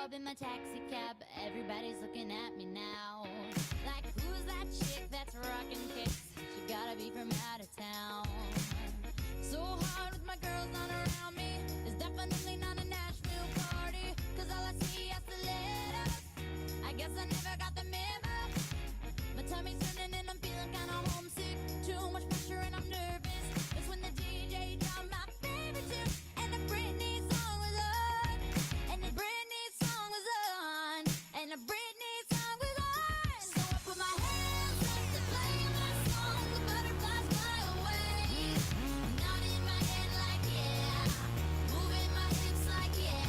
up in my taxi cab, everybody's looking at me now. Like, who's that chick that's rocking kicks? She gotta be from out of town. So hard with my girls not around me. It's definitely not a Nashville party, cause all I see is the letters. I guess I never got the memo. My tummy's turning and I'm feeling kinda homesick. Too much pressure and I'm nervous. It's when the DJ dropped my favorite tune, and the Britney song was on. And the Britney song was on. And the Britney song was on. So I put my hands up to play my song. The butterflies fly away. Nodding my head like yeah. Moving my hips like yeah.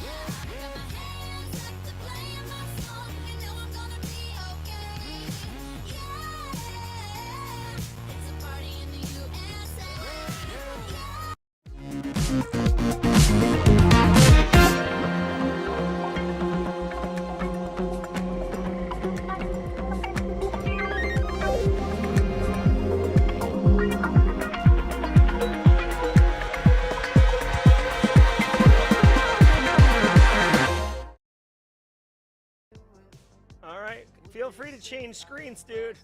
Got my hands up to play my song. You know I'm gonna be okay. Yeah. It's a party in the USA. Yeah. All right, feel free to change screens, dude.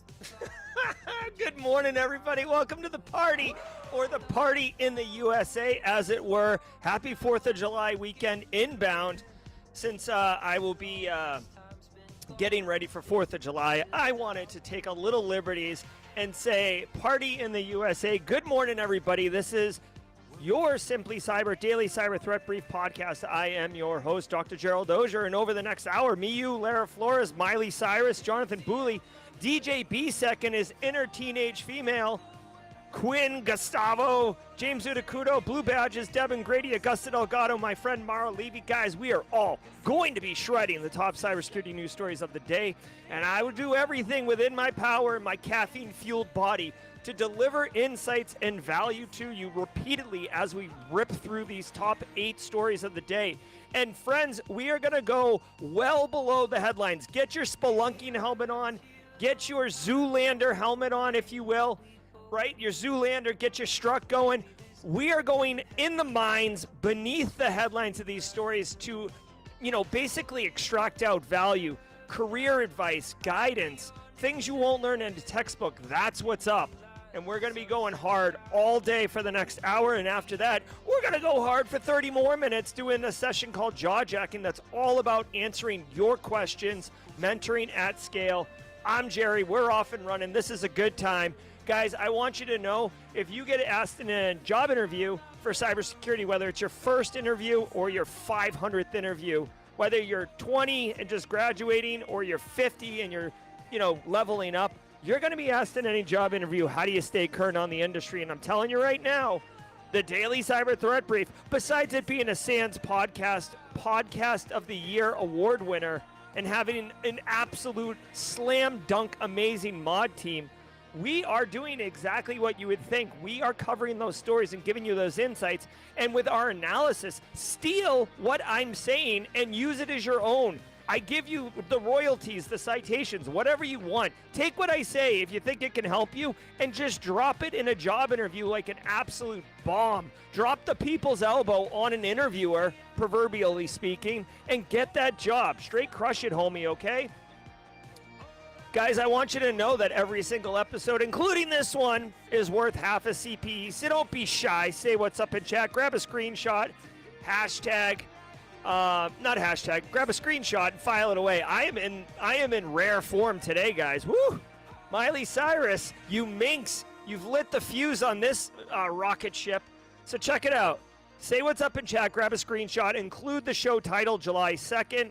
Good morning, everybody. Welcome to the party, or the party in the USA, as it were. Happy 4th of July weekend inbound. Since I will be getting ready for 4th of July, I wanted to take a little liberties and say party in the USA. Good morning, everybody. This is your Simply Cyber Daily Cyber Threat Brief podcast. I am your host, Dr. Gerald Auger, and over the next hour, me, you, Lara Flores, Miley Cyrus, Jonathan Booley, DJ B-Second is inner teenage female, Quinn, Gustavo, James Udacudo, Blue Badges, Devin Grady, Augusta Delgado, my friend Mara Levy. Guys, we are all going to be shredding the top cybersecurity news stories of the day, and I will do everything within my power and my caffeine-fueled body to deliver insights and value to you repeatedly as we rip through these top 8 stories of the day. And friends, we are going to go well below the headlines. Get your spelunking helmet on. Get your Zoolander helmet on, if you will. Right? Your Zoolander, get your struck going. We are going in the mines beneath the headlines of these stories to, basically extract out value, career advice, guidance, things you won't learn in a textbook. That's what's up. And we're going to be going hard all day for the next hour. And after that, we're going to go hard for 30 more minutes doing a session called Jawjacking that's all about answering your questions, mentoring at scale. I'm Jerry. We're off and running. This is a good time. Guys, I want you to know, if you get asked in a job interview for cybersecurity, whether it's your first interview or your 500th interview, whether you're 20 and just graduating or you're 50 and you're, leveling up, you're going to be asked in any job interview, how do you stay current on the industry? And I'm telling you right now, the Daily Cyber Threat Brief, besides it being a SANS podcast of the Year award winner and having an absolute slam dunk amazing mod team, we are doing exactly what you would think. We are covering those stories and giving you those insights. And with our analysis, steal what I'm saying and use it as your own. I give you the royalties, the citations, whatever you want. Take what I say if you think it can help you and just drop it in a job interview like an absolute bomb. Drop the people's elbow on an interviewer, proverbially speaking, and get that job. Straight crush it, homie, okay? Guys, I want you to know that every single episode, including this one, is worth half a CPE. So don't be shy. Say what's up in chat. Grab a screenshot. Grab a screenshot and file it away. I am in rare form today, guys. Woo! Miley Cyrus, you minx. You've lit the fuse on this rocket ship. So check it out. Say what's up in chat. Grab a screenshot. Include the show title, July 2nd.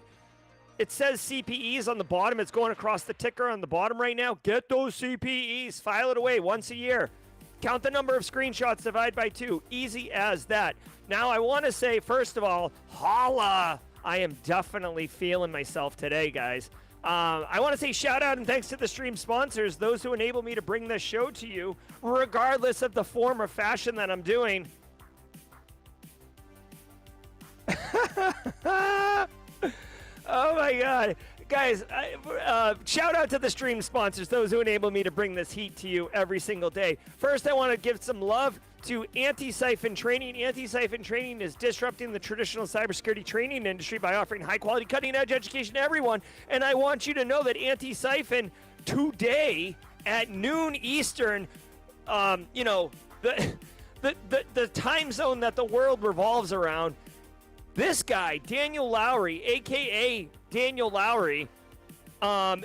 It says CPEs on the bottom. It's going across the ticker on the bottom right now. Get those CPEs. File it away once a year. Count the number of screenshots, divide by 2. Easy as that. Now, I want to say, first of all, holla. I am definitely feeling myself today, guys. I want to say shout out and thanks to the stream sponsors, those who enable me to bring this show to you, regardless of the form or fashion that I'm doing. Oh, my God. Guys, shout out to the stream sponsors, those who enable me to bring this heat to you every single day. First, I want to give some love to Antisyphon Training. Antisyphon Training is disrupting the traditional cybersecurity training industry by offering high-quality, cutting-edge education to everyone. And I want you to know that Antisyphon today at noon Eastern, you know, the time zone that the world revolves around, this guy, Daniel Lowry, a.k.a. Daniel Lowry,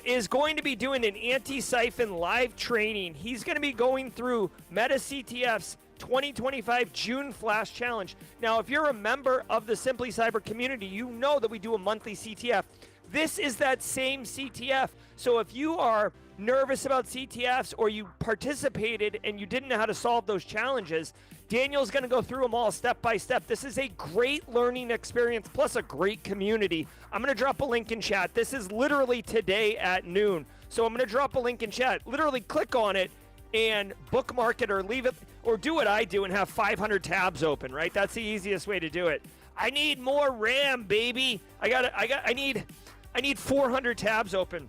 is going to be doing an Antisyphon live training. He's going to be going through Meta CTF's 2025 June Flash Challenge. Now, if you're a member of the Simply Cyber community, you know that we do a monthly CTF. This is that same CTF. So if you are nervous about CTFs or you participated and you didn't know how to solve those challenges, Daniel's going to go through them all step by step. This is a great learning experience plus a great community. I'm going to drop a link in chat. This is literally today at noon. So I'm going to drop a link in chat. Literally click on it and bookmark it or leave it or do what I do and have 500 tabs open, right? That's the easiest way to do it. I need more RAM, baby. I need 400 tabs open.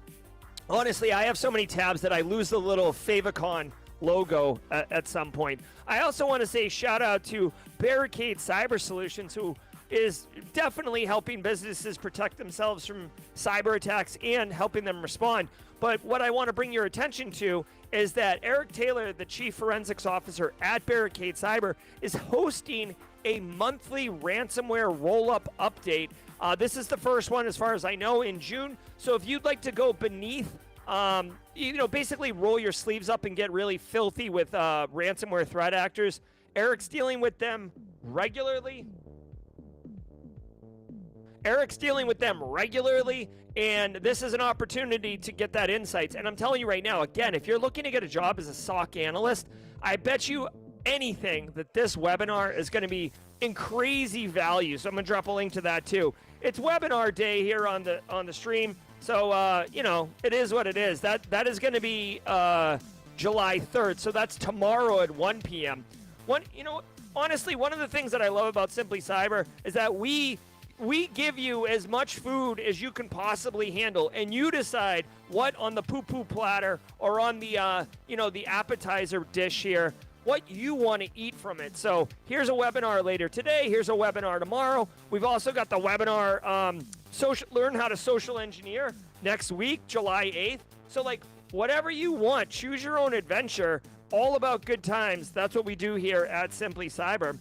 Honestly, I have so many tabs that I lose the little Favicon logo at some point. I also want to say shout out to Barricade Cyber Solutions, who is definitely helping businesses protect themselves from cyber attacks and helping them respond. But what I want to bring your attention to is that Eric Taylor, the Chief Forensics Officer at Barricade Cyber, is hosting a monthly ransomware roll-up update. This is the first one, as far as I know, in June. So if you'd like to go beneath, basically roll your sleeves up and get really filthy with ransomware threat actors, Eric's dealing with them regularly. And this is an opportunity to get that insights. And I'm telling you right now, again, if you're looking to get a job as a SOC analyst, I bet you anything that this webinar is going to be in crazy value. So I'm going to drop a link to that too. It's webinar day here on the stream. So, it is what it is. That is going to be July 3rd. So that's tomorrow at 1 p.m. Honestly, one of the things that I love about Simply Cyber is that we give you as much food as you can possibly handle, and you decide what on the poo-poo platter or on the, the appetizer dish here, what you want to eat from it. So here's a webinar later today. Here's a webinar tomorrow. We've also got the webinar, Learn How to Social Engineer next week, July 8th. So, whatever you want, choose your own adventure, all about good times. That's what we do here at Simply Cyber.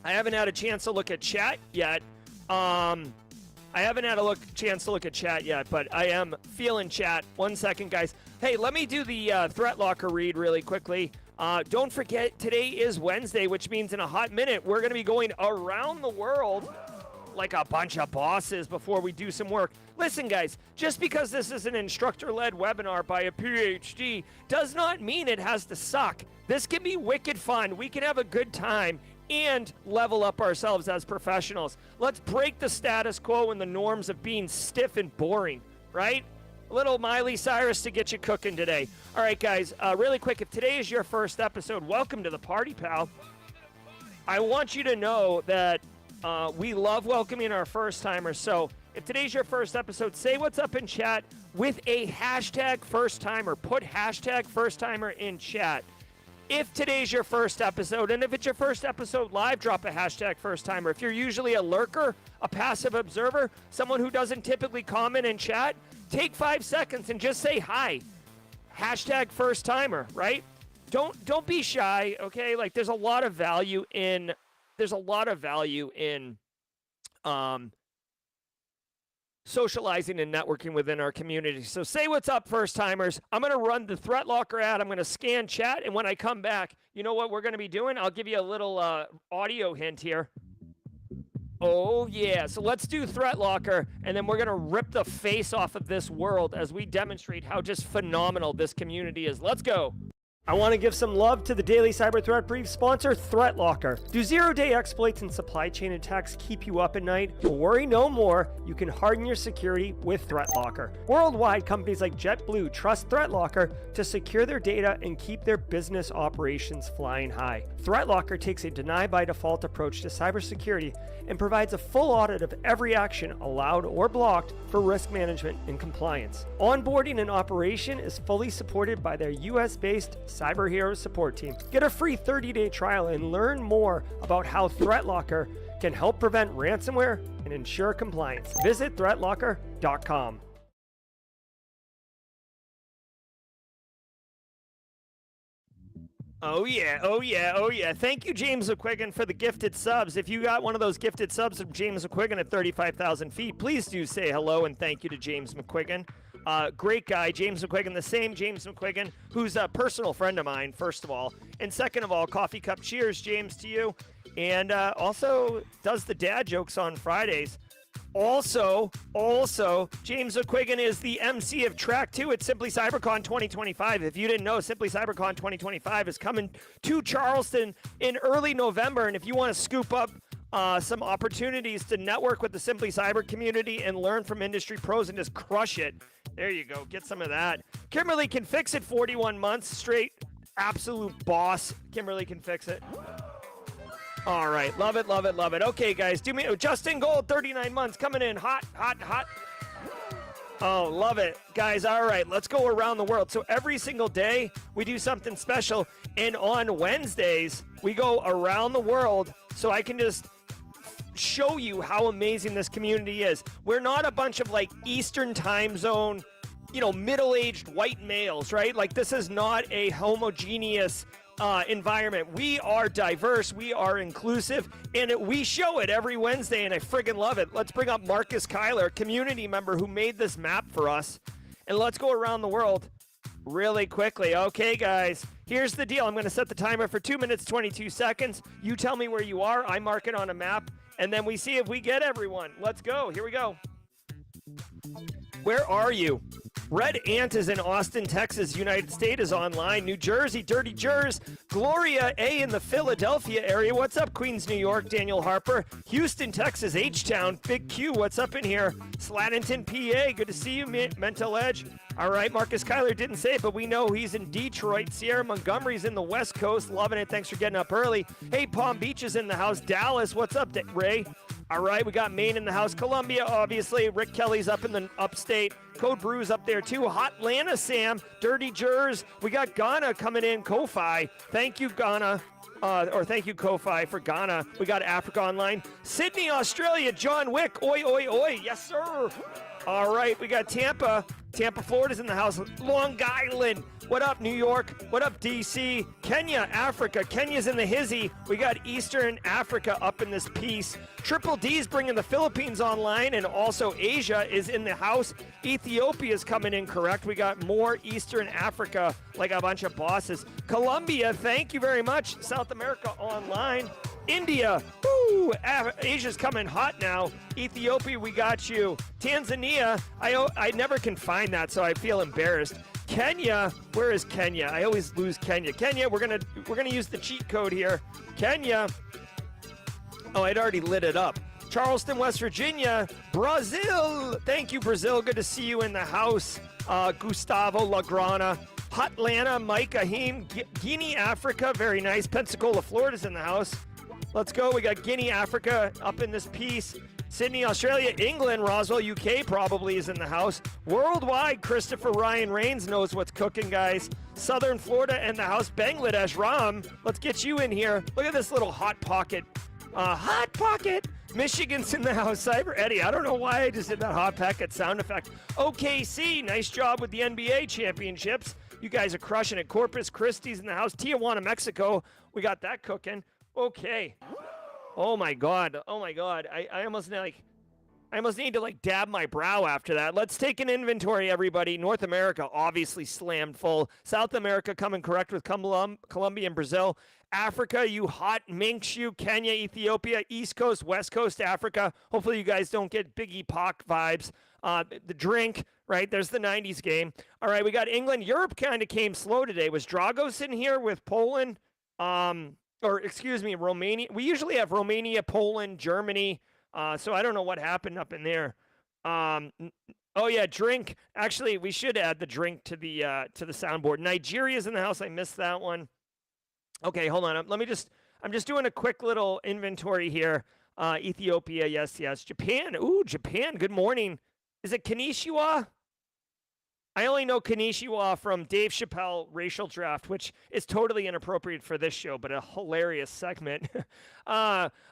I haven't had a chance to look at chat yet. Chance to look at chat yet, but I am feeling chat. 1 second, guys. Hey, let me do the Threat Locker read really quickly. Don't forget, today is Wednesday, which means in a hot minute, we're going to be going around the world like a bunch of bosses before we do some work. Listen, guys, just because this is an instructor-led webinar by a PhD does not mean it has to suck. This can be wicked fun. We can have a good time and level up ourselves as professionals. Let's break the status quo and the norms of being stiff and boring, right? A little Miley Cyrus to get you cooking today. All right, guys, really quick, if today is your first episode, welcome to the party, pal. I want you to know that we love welcoming our first-timers. So if today's your first episode, say what's up in chat with a hashtag first-timer. Put hashtag first-timer in chat. If today's your first episode, and if it's your first episode live, drop a hashtag first-timer. If you're usually a lurker, a passive observer, someone who doesn't typically comment in chat, take 5 seconds and just say hi. Hashtag first-timer, right? Don't be shy, okay? There's a lot of value in socializing and networking within our community. So say what's up, first-timers. I'm going to run the Threat Locker ad. I'm going to scan chat, and when I come back, you know what we're going to be doing? I'll give you a little audio hint here. Oh, yeah. So let's do Threat Locker, and then we're going to rip the face off of this world as we demonstrate how just phenomenal this community is. Let's go. I want to give some love to the Daily Cyber Threat Brief sponsor, Threat Locker. Do zero-day exploits and supply chain attacks keep you up at night? Worry no more. You can harden your security with Threat Locker. Worldwide, companies like JetBlue trust Threat Locker to secure their data and keep their business operations flying high. Threat Locker takes a deny-by-default approach to cybersecurity and provides a full audit of every action allowed or blocked for risk management and compliance. Onboarding and operation is fully supported by their US-based Cyber Heroes support team. Get a free 30-day trial and learn more about how ThreatLocker can help prevent ransomware and ensure compliance. Visit threatlocker.com. Oh yeah, oh yeah, oh yeah. Thank you, James McQuigan, for the gifted subs. If you got one of those gifted subs from James McQuigan at 35,000 feet, please do say hello and thank you to James McQuigan. Great guy, James McQuigan, the same James McQuigan, who's a personal friend of mine, first of all. And second of all, coffee cup cheers, James, to you. And also does the dad jokes on Fridays. Also, James McQuigan is the MC of Track 2 at Simply CyberCon 2025. If you didn't know, Simply CyberCon 2025 is coming to Charleston in early November. And if you want to scoop up some opportunities to network with the Simply Cyber community and learn from industry pros and just crush it, there you go. Get some of that. Kimberly can fix it 41 months straight. Absolute boss. Kimberly can fix it. All right, love it, love it, love it. Okay, guys, do me Justin Gold, 39 months, coming in hot, hot, hot. Oh, love it, guys. All right, let's go around the world. So every single day we do something special, and on Wednesdays we go around the world. So I can just show you how amazing this community is. We're not a bunch of like Eastern time zone, middle-aged white males, right? Like this is not a homogeneous environment. We are diverse, we are inclusive, and we show it every Wednesday, and I friggin' love it. Let's bring up Marcus Kyler, community member who made this map for us, and let's go around the world really quickly. Okay, guys, here's the deal. I'm going to set the timer for 2 minutes, 22 seconds. You tell me where you are. I mark it on a map, and then we see if we get everyone. Let's go. Here we go. Where are you? Red Ant is in Austin, Texas. United States is online. New Jersey, Dirty Jers. Gloria A in the Philadelphia area. What's up, Queens, New York? Daniel Harper. Houston, Texas, H-Town. Big Q, what's up in here? Sladenton, PA. Good to see you, Mental Edge. All right, Marcus Kyler didn't say it, but we know he's in Detroit. Sierra Montgomery's in the West Coast. Loving it. Thanks for getting up early. Hey, Palm Beach is in the house. Dallas, what's up, Ray? All right, we got Maine in the house. Columbia, obviously. Rick Kelly's up in the upstate. Code Brew's up there, too. Hotlanta, Sam. Dirty Jers. We got Ghana coming in. Ko-Fi. Thank you, Ghana. Thank you, Ko-Fi, for Ghana. We got Africa Online. Sydney, Australia. John Wick. Oi, oi, oi. Yes, sir. All right, we got Tampa. Tampa, Florida's in the house. Long Island. What up, New York? What up, D.C.? Kenya, Africa. Kenya's in the hizzy. We got Eastern Africa up in this piece. Triple D's bringing the Philippines online, and also Asia is in the house. Ethiopia's coming in, correct? We got more Eastern Africa, like a bunch of bosses. Colombia, thank you very much. South America online. India, woo! Asia's coming hot now. Ethiopia, we got you. Tanzania, I never can find that, so I feel embarrassed. Kenya, where is Kenya? I always lose Kenya. Kenya, we're gonna use the cheat code here. Kenya. Oh, I'd already lit it up. Charleston, West Virginia. Brazil. Thank you, Brazil. Good to see you in the house. Gustavo Lagrana. Hotlanta, Mike Ahim. Guinea, Africa. Very nice. Pensacola, Florida's in the house. Let's go. We got Guinea, Africa up in this piece. Sydney, Australia. England, Roswell, UK probably is in the house. Worldwide, Christopher Ryan Rains knows what's cooking, guys. Southern Florida and the house. Bangladesh, Ram. Let's get you in here. Look at this little hot pocket. Hot pocket. Michigan's in the house. Cyber Eddie. I don't know why I just did that hot packet sound effect. OKC. Nice job with the NBA championships. You guys are crushing it. Corpus Christi's in the house. Tijuana, Mexico. We got that cooking. Okay. Oh my God. Oh my God. I almost need to like dab my brow after that. Let's take an inventory, everybody. North America obviously slammed full. South America coming correct with Colombia and Brazil. Africa, you hot minx, you. Kenya, Ethiopia, East Coast, West Coast, Africa. Hopefully you guys don't get Biggie Pac vibes. The drink, right? There's the 90s game. All right, we got England. Europe kind of came slow today. Was Dragos in here with Poland? Romania. We usually have Romania, Poland, Germany. So I don't know what happened up in there. Oh yeah, drink. Actually, we should add the drink to the soundboard. Nigeria's in the house. I missed that one. Okay, hold on. I'm just doing a quick little inventory here. Ethiopia, yes. Japan. Ooh, Japan. Good morning. Is it Konnichiwa? I only know Kanishiwa from Dave Chappelle Racial Draft, which is totally inappropriate for this show, but a hilarious segment.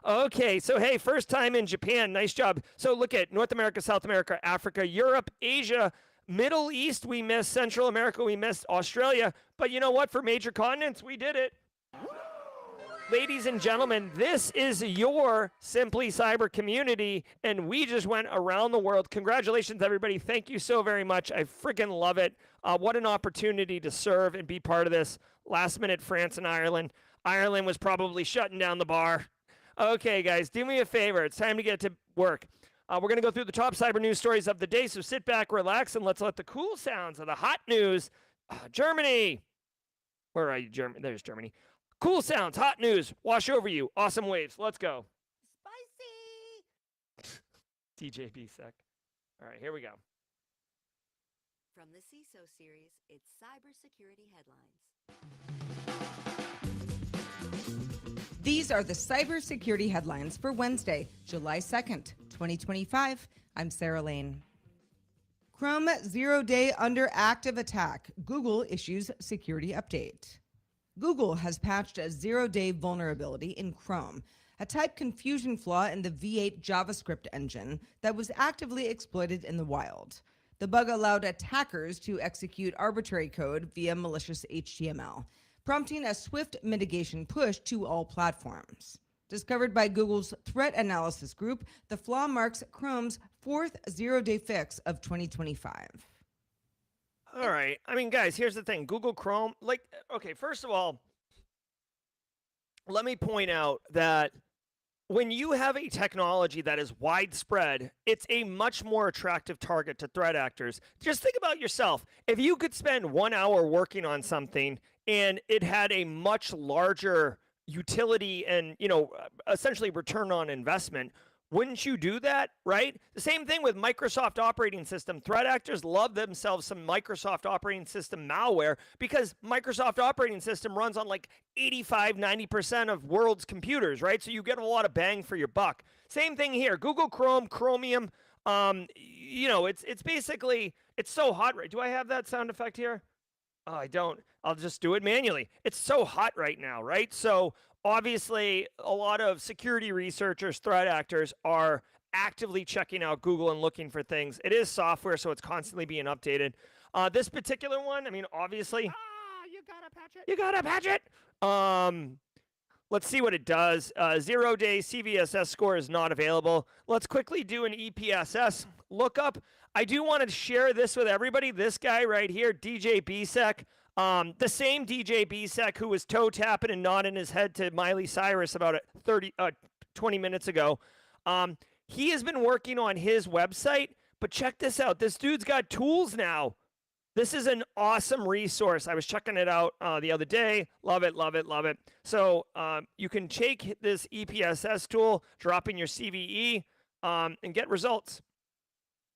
Okay, so hey, first time in Japan. Nice job. So look at North America, South America, Africa, Europe, Asia, Middle East, we missed. Central America, we missed. Australia. But you know what? For major continents, we did it. Ladies and gentlemen, this is your Simply Cyber community, and we just went around the world. Congratulations, everybody. Thank you so very much. I freaking love it. What an opportunity to serve and be part of this. Last minute, France and Ireland. Ireland was probably shutting down the bar. Okay, guys, do me a favor. It's time to get to work. We're going to go through the top cyber news stories of the day, so sit back, relax, and let's let the cool sounds of the hot news. Germany. Where are you, Germany? There's Germany. Cool sounds, hot news, wash over you, awesome waves. Let's go. Spicy. DJ B-Sec. All right, here we go. From the CISO series, it's cybersecurity headlines. These are the cybersecurity headlines for Wednesday, July 2nd, 2025. I'm Sarah Lane. Chrome 0-day under active attack. Google issues security update. Google has patched a 0-day vulnerability in Chrome, a type confusion flaw in the V8 JavaScript engine that was actively exploited in the wild. The bug allowed attackers to execute arbitrary code via malicious HTML, prompting a swift mitigation push to all platforms. Discovered by Google's threat analysis group, the flaw marks Chrome's fourth 0-day fix of 2025. All right. I mean, guys, here's the thing. Google Chrome, okay, first of all, let me point out that when you have a technology that is widespread, it's a much more attractive target to threat actors. Just think about yourself. If you could spend 1 hour working on something and it had a much larger utility and, essentially return on investment, wouldn't you do that, right? The same thing with Microsoft operating system. Threat actors love themselves some Microsoft operating system malware because Microsoft operating system runs on like 85, 90% of world's computers, right? So you get a lot of bang for your buck. Same thing here. Google Chrome, Chromium, it's basically, it's so hot, right? Do I have that sound effect here? Oh, I don't. I'll just do it manually. It's so hot right now, right? So obviously, a lot of security researchers, threat actors are actively checking out Google and looking for things. It is software, so it's constantly being updated. This particular one, I mean, obviously, You gotta patch it. you gotta patch it. Let's see what it does. 0-day CVSS score is not available. Let's quickly do an EPSS lookup. I do want to share this with everybody. This guy right here, DJ B-Sec. The same DJ B-Sec who was toe tapping and nodding his head to Miley Cyrus about 20 minutes ago. He has been working on his website, but check this out. This dude's got tools now. This is an awesome resource. I was checking it out the other day. Love it, love it, love it. So you can take this EPSS tool, drop in your CVE, and get results.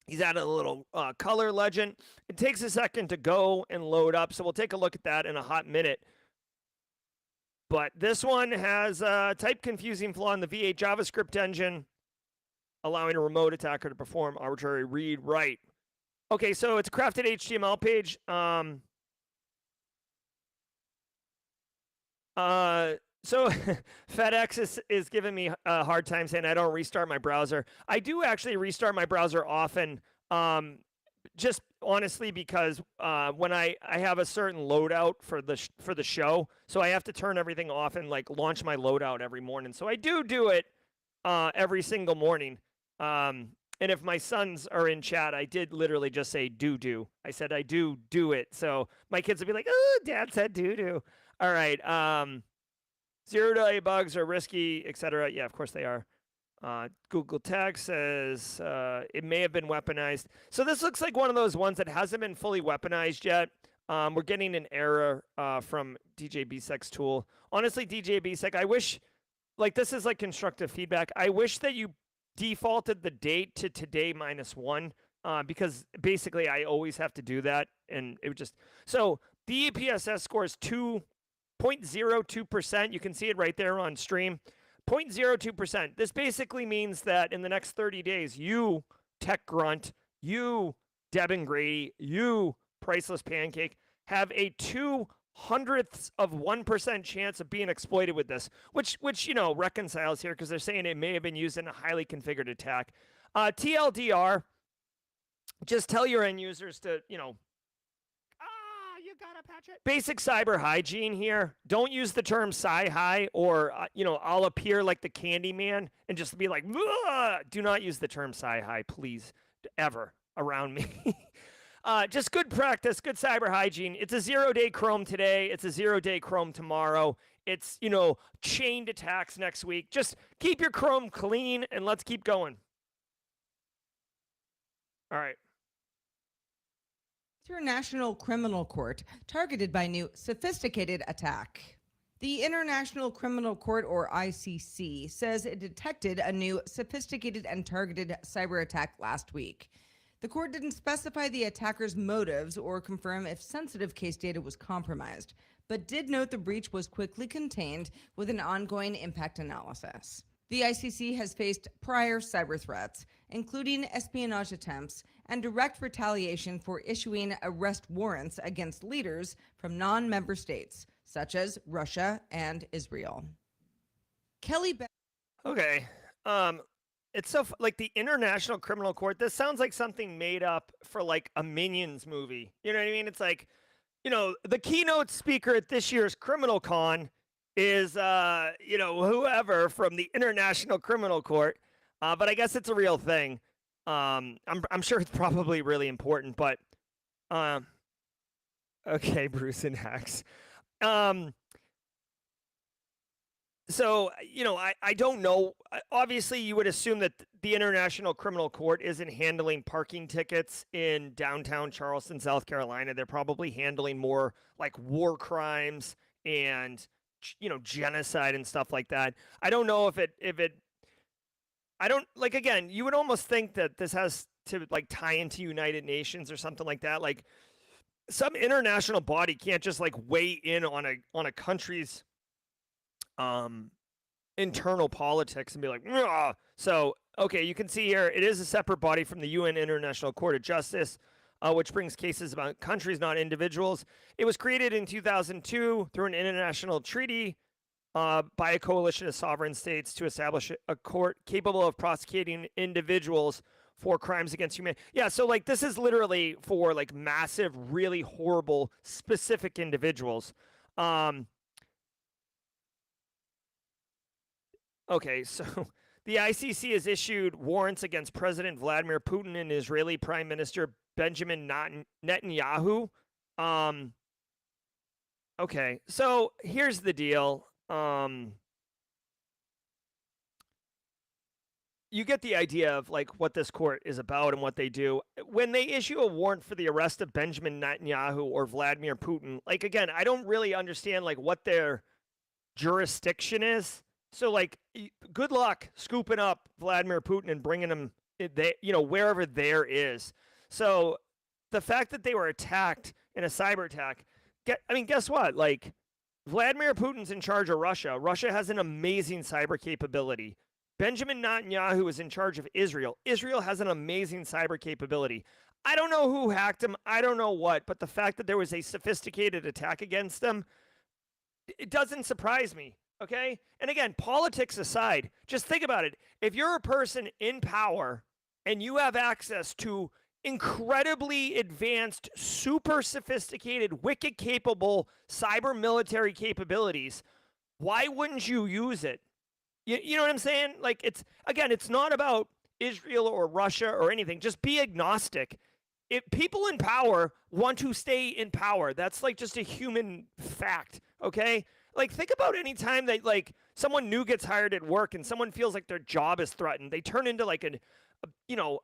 He's added a little color legend. It takes a second to go and load up, so we'll take a look at that in a hot minute. But this one has a type confusing flaw in the V8 JavaScript engine, allowing a remote attacker to perform arbitrary read-write. Okay, so it's a crafted HTML page. So FedEx is giving me a hard time saying I don't restart my browser. I do actually restart my browser often, just honestly because when I have a certain loadout for the show, so I have to turn everything off and like launch my loadout every morning. So I do it every single morning. And if my sons are in chat, I did literally just say do. I said I do it. So my kids would be like, oh, Dad said do. All right. 0-day bugs are risky, etc. Yeah, of course they are. Google Tech says it may have been weaponized. So this looks like one of those ones that hasn't been fully weaponized yet. We're getting an error from DJ B-Sec's tool. Honestly, DJ B-Sec, I wish, this is like constructive feedback. I wish that you defaulted the date to today -1 because basically I always have to do that. And it would just, so the EPSS score is 2.02%. You can see it right there on stream. 0.02%. This basically means that in the next 30 days, you, Tech Grunt, you, Deb and Grady, you, priceless pancake have a 0.02% chance of being exploited with this, which reconciles here because they're saying it may have been used in a highly configured attack. TLDR, just tell your end users to, You gotta patch it. basic cyber hygiene here. Don't use the term sci-hi or, I'll appear like the Candyman and just be like, "Ugh!" Do not use the term sci-hi, please, ever around me. Just good practice, good cyber hygiene. It's a 0-day Chrome today. It's a 0-day Chrome tomorrow. It's, chained attacks next week. Just keep your Chrome clean and let's keep going. All right. International Criminal Court targeted by new sophisticated attack. The International Criminal Court, or ICC, says it detected a new sophisticated and targeted cyber attack last week. The court didn't specify the attacker's motives or confirm if sensitive case data was compromised, but did note the breach was quickly contained with an ongoing impact analysis. The ICC has faced prior cyber threats, including espionage attempts and direct retaliation for issuing arrest warrants against leaders from non-member states, such as Russia and Israel. Okay. It's so like the International Criminal Court. This sounds like something made up for like a Minions movie. You know what I mean? It's like, the keynote speaker at this year's Criminal Con is, whoever from the International Criminal Court. But I guess it's a real thing. I'm sure it's probably really important, but okay, Bruce and Hacks. So, I don't know. Obviously, you would assume that the International Criminal Court isn't handling parking tickets in downtown Charleston, South Carolina. They're probably handling more like war crimes and, genocide and stuff like that. I don't know again, you would almost think that this has to like tie into United Nations or something like that. Like some international body can't just like weigh in on a country's internal politics and be like, "Ugh." So, okay, you can see here, it is a separate body from the UN International Court of Justice, which brings cases about countries, not individuals. It was created in 2002 through an international treaty by a coalition of sovereign states to establish a court capable of prosecuting individuals for crimes against humanity. Yeah, so like this is literally for like massive, really horrible, specific individuals. Okay, so the ICC has issued warrants against President Vladimir Putin and Israeli Prime Minister Benjamin Netanyahu. Okay, so here's the deal. You get the idea of like what this court is about and what they do. When they issue a warrant for the arrest of Benjamin Netanyahu or Vladimir Putin, like again, I don't really understand like what their jurisdiction is. So like, good luck scooping up Vladimir Putin and bringing him, wherever there is. So the fact that they were attacked in a cyber attack, guess what? Like, Vladimir Putin's in charge of Russia. Russia has an amazing cyber capability. Benjamin Netanyahu is in charge of Israel. Israel has an amazing cyber capability. I don't know who hacked him. I don't know what, but the fact that there was a sophisticated attack against them, it doesn't surprise me. Okay? And again, politics aside, just think about it. If you're a person in power and you have access to incredibly advanced, super sophisticated, wicked capable cyber military capabilities, why wouldn't you use it? You know what I'm saying? Like, it's not about Israel or Russia or anything. Just be agnostic. If people in power want to stay in power, that's like just a human fact, okay? Like, think about any time that like someone new gets hired at work and someone feels like their job is threatened. They turn into like a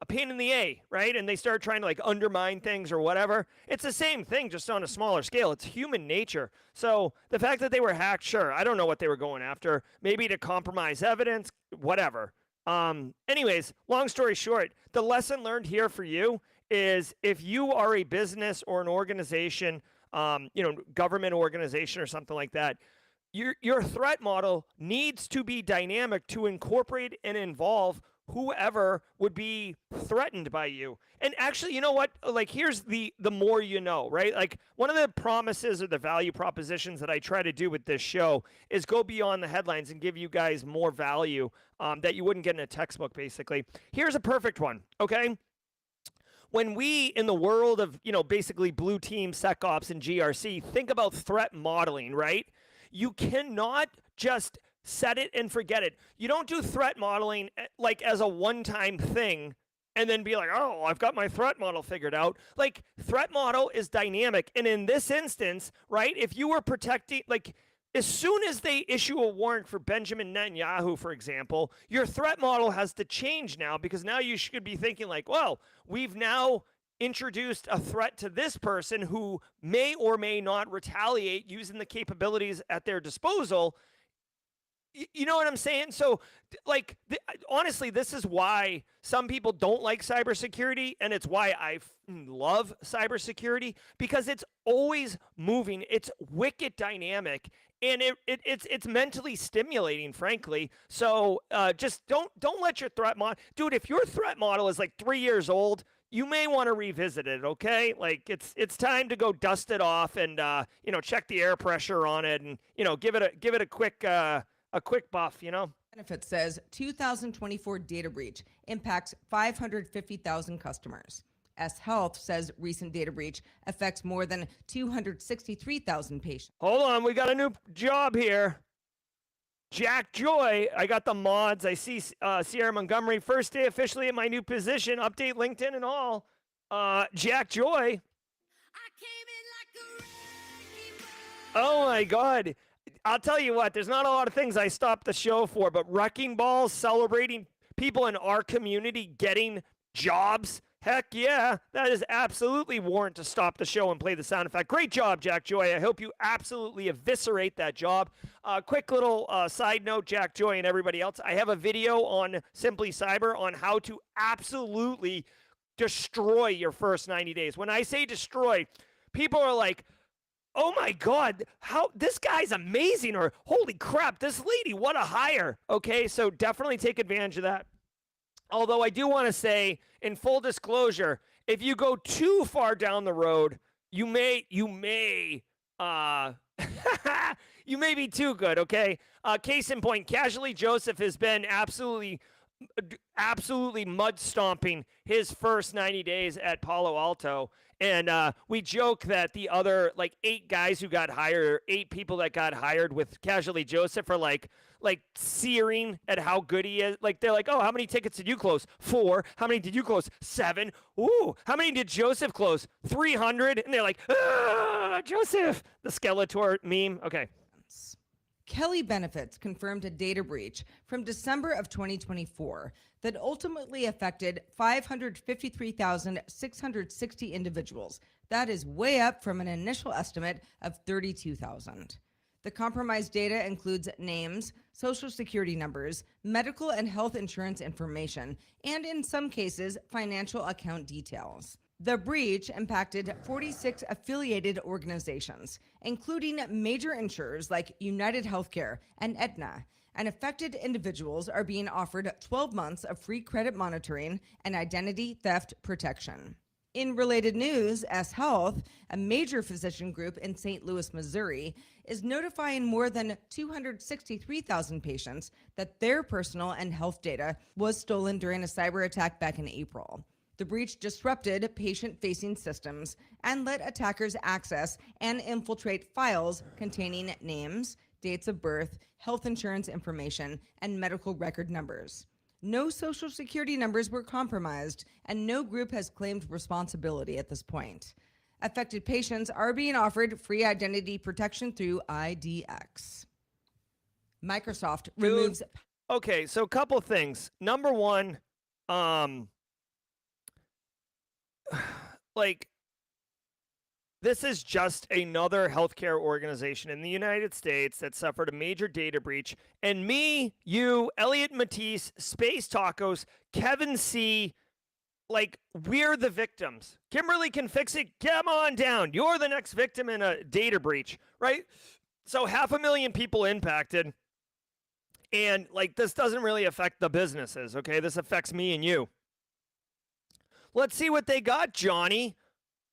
pain in the A, right? And they start trying to like undermine things or whatever. It's the same thing, just on a smaller scale. It's human nature. So the fact that they were hacked, sure, I don't know what they were going after. Maybe to compromise evidence, whatever. Anyways, long story short, the lesson learned here for you is if you are a business or an organization, government organization or something like that, your threat model needs to be dynamic to incorporate and involve whoever would be threatened by you. And actually, you know what? Like, here's the more you know, right? Like, one of the promises or the value propositions that I try to do with this show is go beyond the headlines and give you guys more value that you wouldn't get in a textbook, basically. Here's a perfect one, okay? When we, in the world of, basically blue team, SecOps, and GRC, think about threat modeling, right? You cannot just set it and forget it. You don't do threat modeling like as a one-time thing and then be like, oh, I've got my threat model figured out. Like, threat model is dynamic. And in this instance, right, if you were protecting, like, as soon as they issue a warrant for Benjamin Netanyahu, for example, your threat model has to change now, because now you should be thinking like, well, we've now introduced a threat to this person who may or may not retaliate using the capabilities at their disposal. You know what I'm saying? So, like, honestly, this is why some people don't like cybersecurity, and it's why I love cybersecurity, because it's always moving. It's wicked dynamic, and it's mentally stimulating, frankly. So, just don't let your threat model, dude. If your threat model is like 3 years old, you may want to revisit it. Okay, like it's time to go dust it off and check the air pressure on it, and give it a quick buff, Benefit says 2024 data breach impacts 550,000 customers. S Health says recent data breach affects more than 263,000 patients. Hold on, we got a new job here. Jack Joy, I got the mods. I see Sierra Montgomery, first day officially at my new position. Update LinkedIn and all. Jack Joy. Oh my God. I'll tell you what, there's not a lot of things I stopped the show for, but wrecking balls, celebrating people in our community getting jobs. Heck yeah, that is absolutely warrant to stop the show and play the sound effect. Great job, Jack Joy. I hope you absolutely eviscerate that job. Quick little side note, Jack Joy and everybody else. I have a video on Simply Cyber on how to absolutely destroy your first 90 days. When I say destroy, people are like, oh my God, how this guy's amazing, or holy crap, this lady, what a hire. Okay, so definitely take advantage of that. Although I do want to say, in full disclosure, if you go too far down the road, you may you may be too good, okay? Case in point, Casually Joseph has been absolutely mud stomping his first 90 days at Palo Alto. And we joke that the other, like, 8 guys who got hired, or 8 people that got hired with Casually Joseph are like searing at how good he is. Like, they're like, oh, how many tickets did you close? 4. How many did you close? 7. Ooh, how many did Joseph close? 300. And they're like, Joseph, the Skeletor meme. Okay. Kelly Benefits confirmed a data breach from December of 2024 that ultimately affected 553,660 individuals. That is way up from an initial estimate of 32,000. The compromised data includes names, social security numbers, medical and health insurance information, and in some cases, financial account details. The breach impacted 46 affiliated organizations, including major insurers like United Healthcare and Aetna, and affected individuals are being offered 12 months of free credit monitoring and identity theft protection. In related news, S Health, a major physician group in St. Louis, Missouri, is notifying more than 263,000 patients that their personal and health data was stolen during a cyber attack back in April. The breach disrupted patient-facing systems and let attackers access and infiltrate files containing names, dates of birth, health insurance information, and medical record numbers. No social security numbers were compromised, and no group has claimed responsibility at this point. Affected patients are being offered free identity protection through IDX. Microsoft removes... Okay, so a couple things. Number one, like, this is just another healthcare organization in the United States that suffered a major data breach. And me, you, Elliot Matisse, Space Tacos, Kevin C., like, we're the victims. Kimberly can fix it. Come on down. You're the next victim in a data breach, right? So 500,000 people impacted. And like, this doesn't really affect the businesses, okay? This affects me and you. Let's see what they got, Johnny.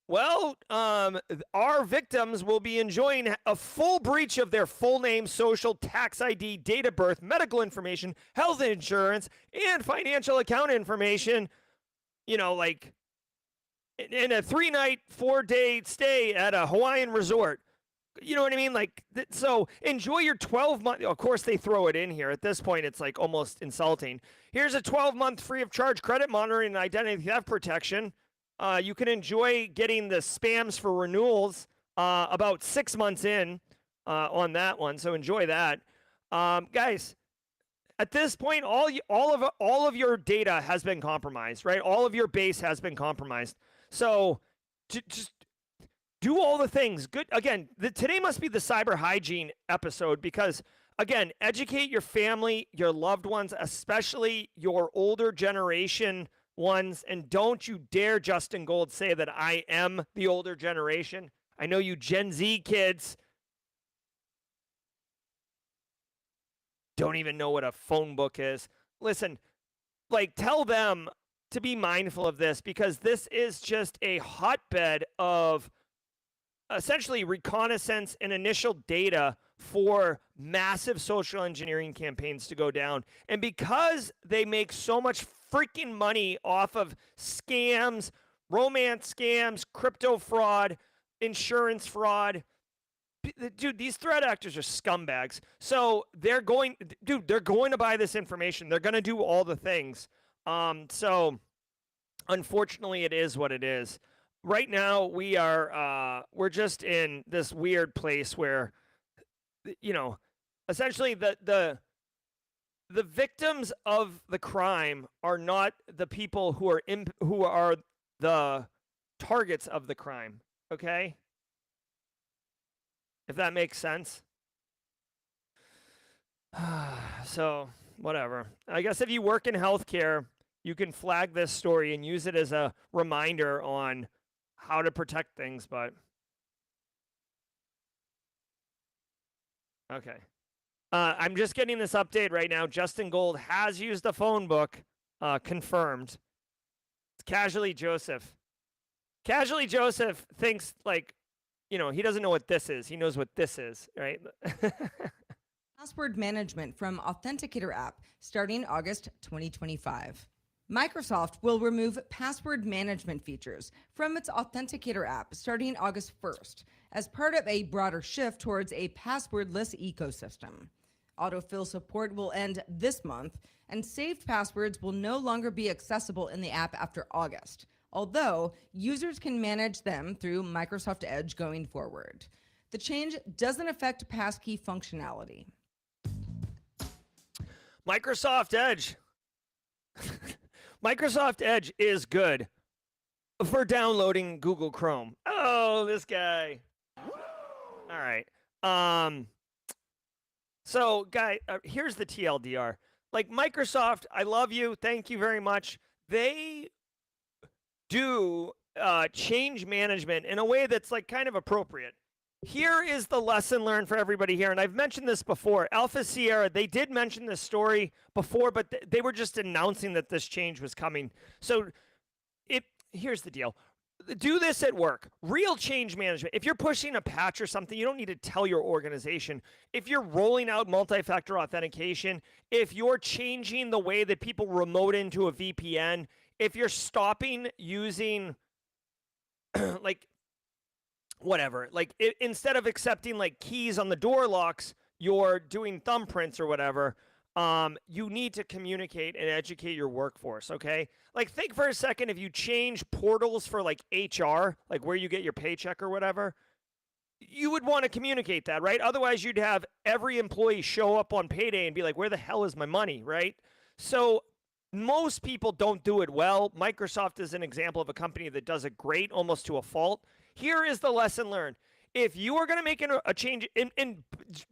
Well, our victims will be enjoying a full breach of their full name, social, tax ID, date of birth, medical information, health insurance, and financial account information, you know, like in a 3-night, 4-day stay at a Hawaiian resort. You know what I mean? Like, so enjoy your 12-month. Of course, they throw it in here. At this point, it's like almost insulting. Here's a 12-month free of charge credit monitoring and identity theft protection. You can enjoy getting the spams for renewals about 6 months in on that one. So enjoy that, guys. At this point, all of your data has been compromised, right? All of your base has been compromised. So just do all the things. Good. Again, today must be the cyber hygiene episode because, again, educate your family, your loved ones, especially your older generation ones. And don't you dare, Justin Gold, say that I am the older generation. I know you Gen Z kids don't even know what a phone book is. Listen, like, tell them to be mindful of this because this is just a hotbed of essentially reconnaissance and initial data for massive social engineering campaigns to go down. And because they make so much freaking money off of scams, romance scams, crypto fraud, insurance fraud, dude, these threat actors are scumbags. So they're going to buy this information. They're going to do all the things. So unfortunately, it is what it is. Right now, we're just in this weird place where, you know, essentially the victims of the crime are not the people who are the targets of the crime. Okay, if that makes sense. So whatever. I guess if you work in healthcare, you can flag this story and use it as a reminder on how to protect things, but okay. I'm just getting this update right now. Justin Gold has used the phone book, confirmed. It's Casually Joseph. Casually Joseph thinks, like, you know, he doesn't know what this is. He knows what this is, right? Password management from Authenticator app starting August 2025. Microsoft will remove password management features from its Authenticator app starting August 1st as part of a broader shift towards a passwordless ecosystem. Autofill support will end this month, and saved passwords will no longer be accessible in the app after August, although users can manage them through Microsoft Edge going forward. The change doesn't affect passkey functionality. Microsoft Edge. Microsoft Edge is good for downloading Google Chrome. Oh, this guy. All right. So, guy, here's the TLDR. Like, Microsoft, I love you. Thank you very much. They do change management in a way that's, like, kind of appropriate. Here is the lesson learned for everybody here, and I've mentioned this before. Alpha Sierra, they did mention this story before, but they were just announcing that this change was coming. So here's the deal. Do this at work. Real change management. If you're pushing a patch or something, you don't need to tell your organization. If you're rolling out multi-factor authentication, if you're changing the way that people remote into a VPN, if you're stopping using like whatever, like instead of accepting like keys on the door locks, you're doing thumbprints or whatever. You need to communicate and educate your workforce, okay? Like, think for a second, if you change portals for like HR, like where you get your paycheck or whatever, you would want to communicate that, right? Otherwise, you'd have every employee show up on payday and be like, where the hell is my money, right? So most people don't do it well. Microsoft is an example of a company that does it great, almost to a fault. Here is the lesson learned. If you are going to make a change, and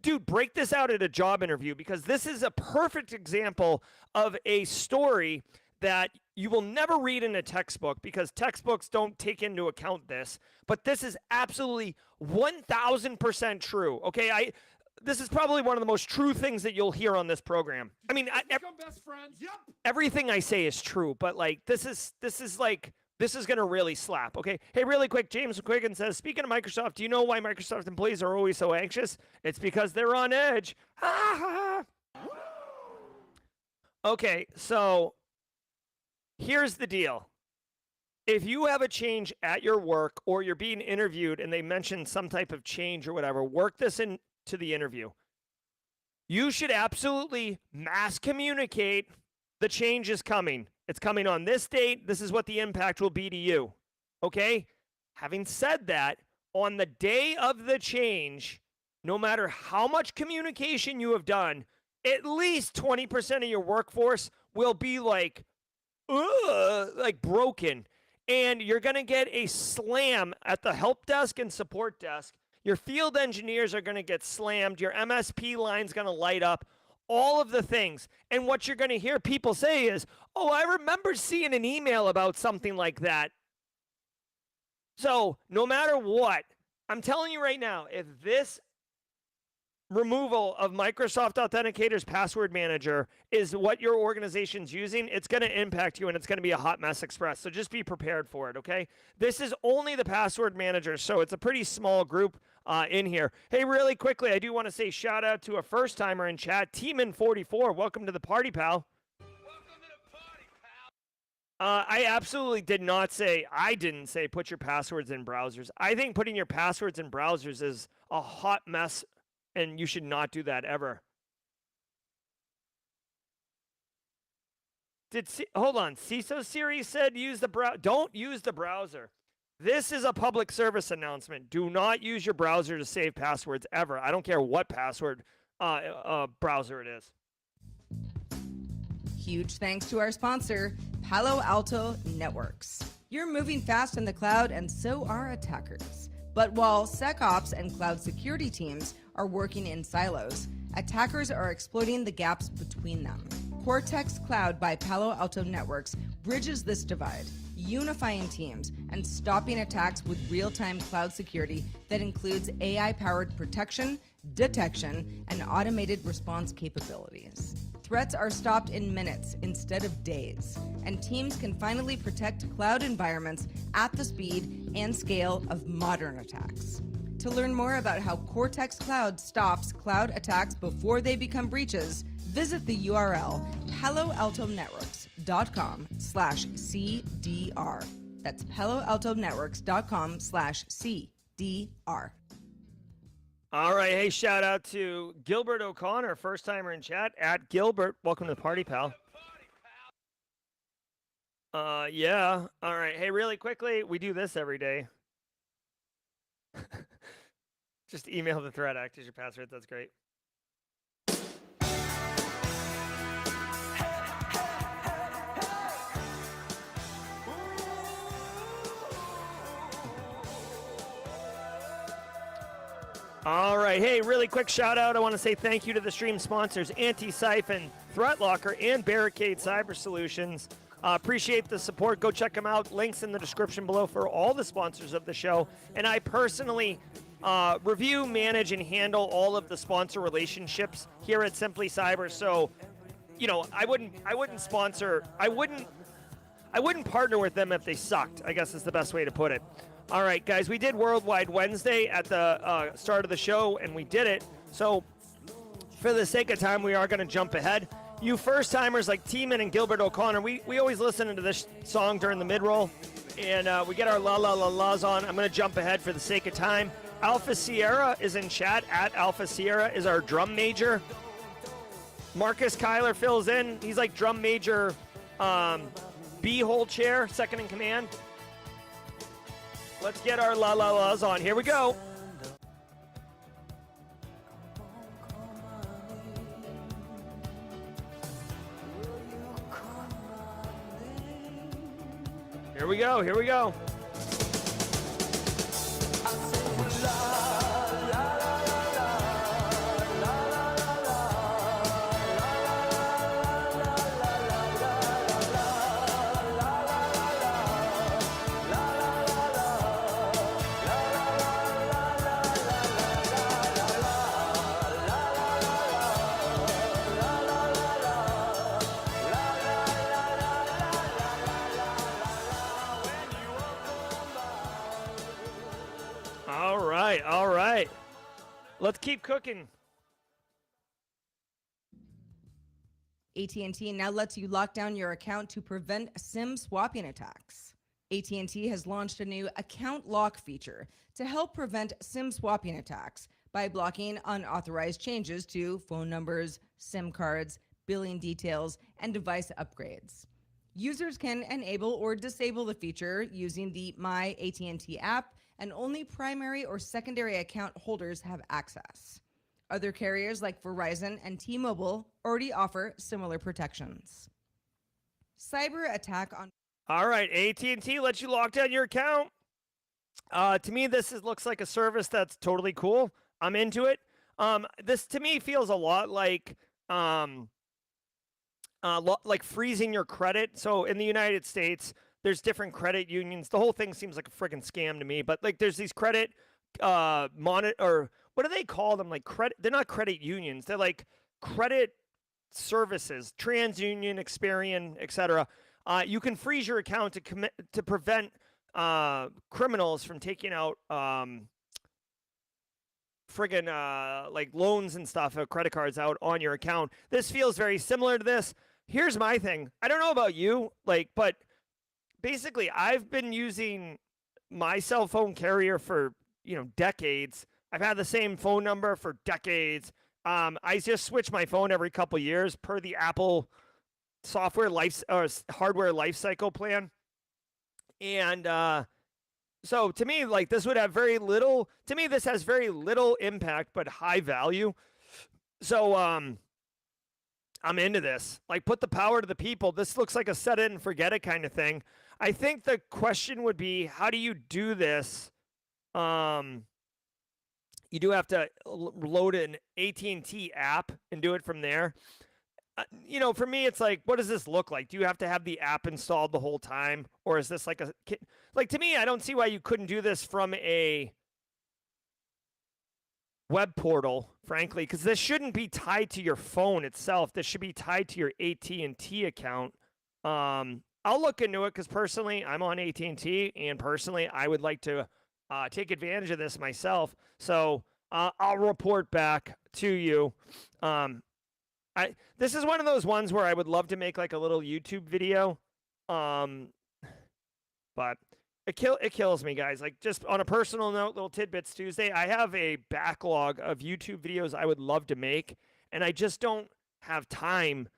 dude, break this out at a job interview, because this is a perfect example of a story that you will never read in a textbook, because textbooks don't take into account this. But this is absolutely 1,000% true. Okay, this is probably one of the most true things that you'll hear on this program. I mean, Become best friends. Yep. everything I say is true, but like this is going to really slap, okay? Hey, really quick, James McQuigan says, speaking of Microsoft, do you know why Microsoft employees are always so anxious? It's because they're on edge. Ha ha ha. Okay, so here's the deal. If you have a change at your work or you're being interviewed and they mention some type of change or whatever, work this into the interview. You should absolutely mass communicate the change is coming. It's coming on this date. This is what the impact will be to you. Okay? Having said that, on the day of the change, no matter how much communication you have done, at least 20% of your workforce will be like broken. And you're going to get a slam at the help desk and support desk. Your field engineers are going to get slammed. Your MSP line's going to light up. All of the things. And what you're going to hear people say is, oh, I remember seeing an email about something like that. So no matter what, I'm telling you right now, if this removal of Microsoft Authenticator's password manager is what your organization's using, it's going to impact you and it's going to be a hot mess express. So just be prepared for it, okay? This is only the password manager, so it's a pretty small group in here. Hey, really quickly, I do want to say shout out to a first timer in chat, Teeman44. Welcome to the party, pal. I absolutely did not say, I didn't say put your passwords in browsers. I think putting your passwords in browsers is a hot mess, and you should not do that ever. Hold on, CISO Siri said don't use the browser. This is a public service announcement. Do not use your browser to save passwords ever. I don't care what password browser it is. Huge thanks to our sponsor, Palo Alto Networks. You're moving fast in the cloud, and so are attackers. But while SecOps and cloud security teams are working in silos, attackers are exploiting the gaps between them. Cortex Cloud by Palo Alto Networks bridges this divide, unifying teams and stopping attacks with real-time cloud security that includes AI-powered protection, detection, and automated response capabilities. Threats are stopped in minutes instead of days, and teams can finally protect cloud environments at the speed and scale of modern attacks. To learn more about how Cortex Cloud stops cloud attacks before they become breaches, visit the URL paloaltonetworks.com/CDR. That's paloaltonetworks.com/CDR. All right. Hey, shout out to Gilbert O'Connor, first timer in chat at Gilbert. Welcome to the party, pal. Yeah. All right. Hey, really quickly, we do this every day. Just email the threat act as your password. That's great. All right. Hey, really quick shout out. I want to say thank you to the stream sponsors, Antisyphon, Threat Locker, and Barricade Cyber Solutions. Appreciate the support. Go check them out. Links in the description below for all the sponsors of the show. And I personally review, manage, and handle all of the sponsor relationships here at Simply Cyber. So, you know, I wouldn't partner with them if they sucked, I guess is the best way to put it. All right, guys, we did Worldwide Wednesday at the start of the show, and we did it. So for the sake of time, we are going to jump ahead. You first-timers like Teeman and Gilbert O'Connor, we always listen to this song during the mid-roll, and we get our la-la-la-las on. I'm going to jump ahead for the sake of time. Alpha Sierra is in chat. At Alpha Sierra is our drum major. Marcus Kyler fills in. He's like drum major B-hole chair, second in command. Let's get our la-la-las on. Here we go. Here we go. Here we go. Let's keep cooking. AT&T now lets you lock down your account to prevent SIM swapping attacks. AT&T has launched a new account lock feature to help prevent SIM swapping attacks by blocking unauthorized changes to phone numbers, SIM cards, billing details, and device upgrades. Users can enable or disable the feature using the My AT&T app, and only primary or secondary account holders have access. Other carriers like Verizon and T-Mobile already offer similar protections. Cyber attack on... All right, AT&T lets you lock down your account. To me, this looks like a service that's totally cool. I'm into it. This to me feels a lot like freezing your credit. So in the United States, there's different credit unions. The whole thing seems like a freaking scam to me. But like, there's these credit or what do they call them? Like credit? They're not credit unions. They're like credit services. TransUnion, Experian, etc. You can freeze your account to prevent criminals from taking out like loans and stuff, credit cards out on your account. This feels very similar to this. Here's my thing. I don't know about you, but basically I've been using my cell phone carrier for decades. I've had the same phone number for decades. I just switch my phone every couple years per the Apple hardware life cycle plan. And so to me, like, this would have very little. To me, this has very little impact, but high value. So I'm into this. Like, put the power to the people. This looks like a set it and forget it kind of thing. I think the question would be, how do you do this? You do have to load an AT&T app and do it from there. For me, it's like, what does this look like? Do you have to have the app installed the whole time? Or is this like to me, I don't see why you couldn't do this from a web portal, frankly, because this shouldn't be tied to your phone itself. This should be tied to your AT&T account. I'll look into it because personally, I'm on AT&T, and personally, I would like to take advantage of this myself. So I'll report back to you. This is one of those ones where I would love to make like a little YouTube video, but it kills me, guys. Like, just on a personal note, little tidbits Tuesday, I have a backlog of YouTube videos I would love to make, and I just don't have time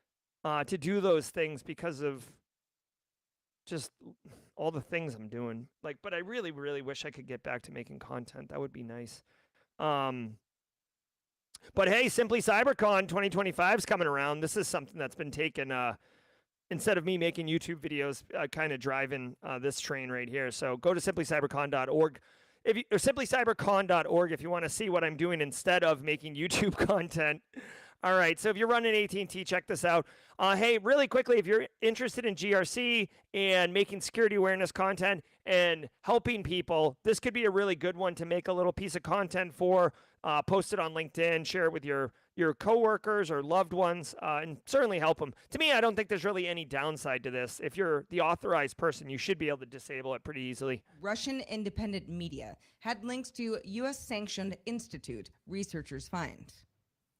to do those things because of just all the things I'm doing. Like, but I really, really wish I could get back to making content. That would be nice. But hey, Simply CyberCon 2025 is coming around. This is something that's been taken, instead of me making YouTube videos, kind of driving this train right here. So go to simplycybercon.org. Or simplycybercon.org if you want to see what I'm doing instead of making YouTube content. All right, so if you're running AT&T, check this out. Hey, really quickly, if you're interested in GRC and making security awareness content and helping people, this could be a really good one to make a little piece of content for. Post it on LinkedIn, share it with your coworkers or loved ones, and certainly help them. To me, I don't think there's really any downside to this. If you're the authorized person, you should be able to disable it pretty easily. Russian independent media had links to U.S.-sanctioned institute, researchers find.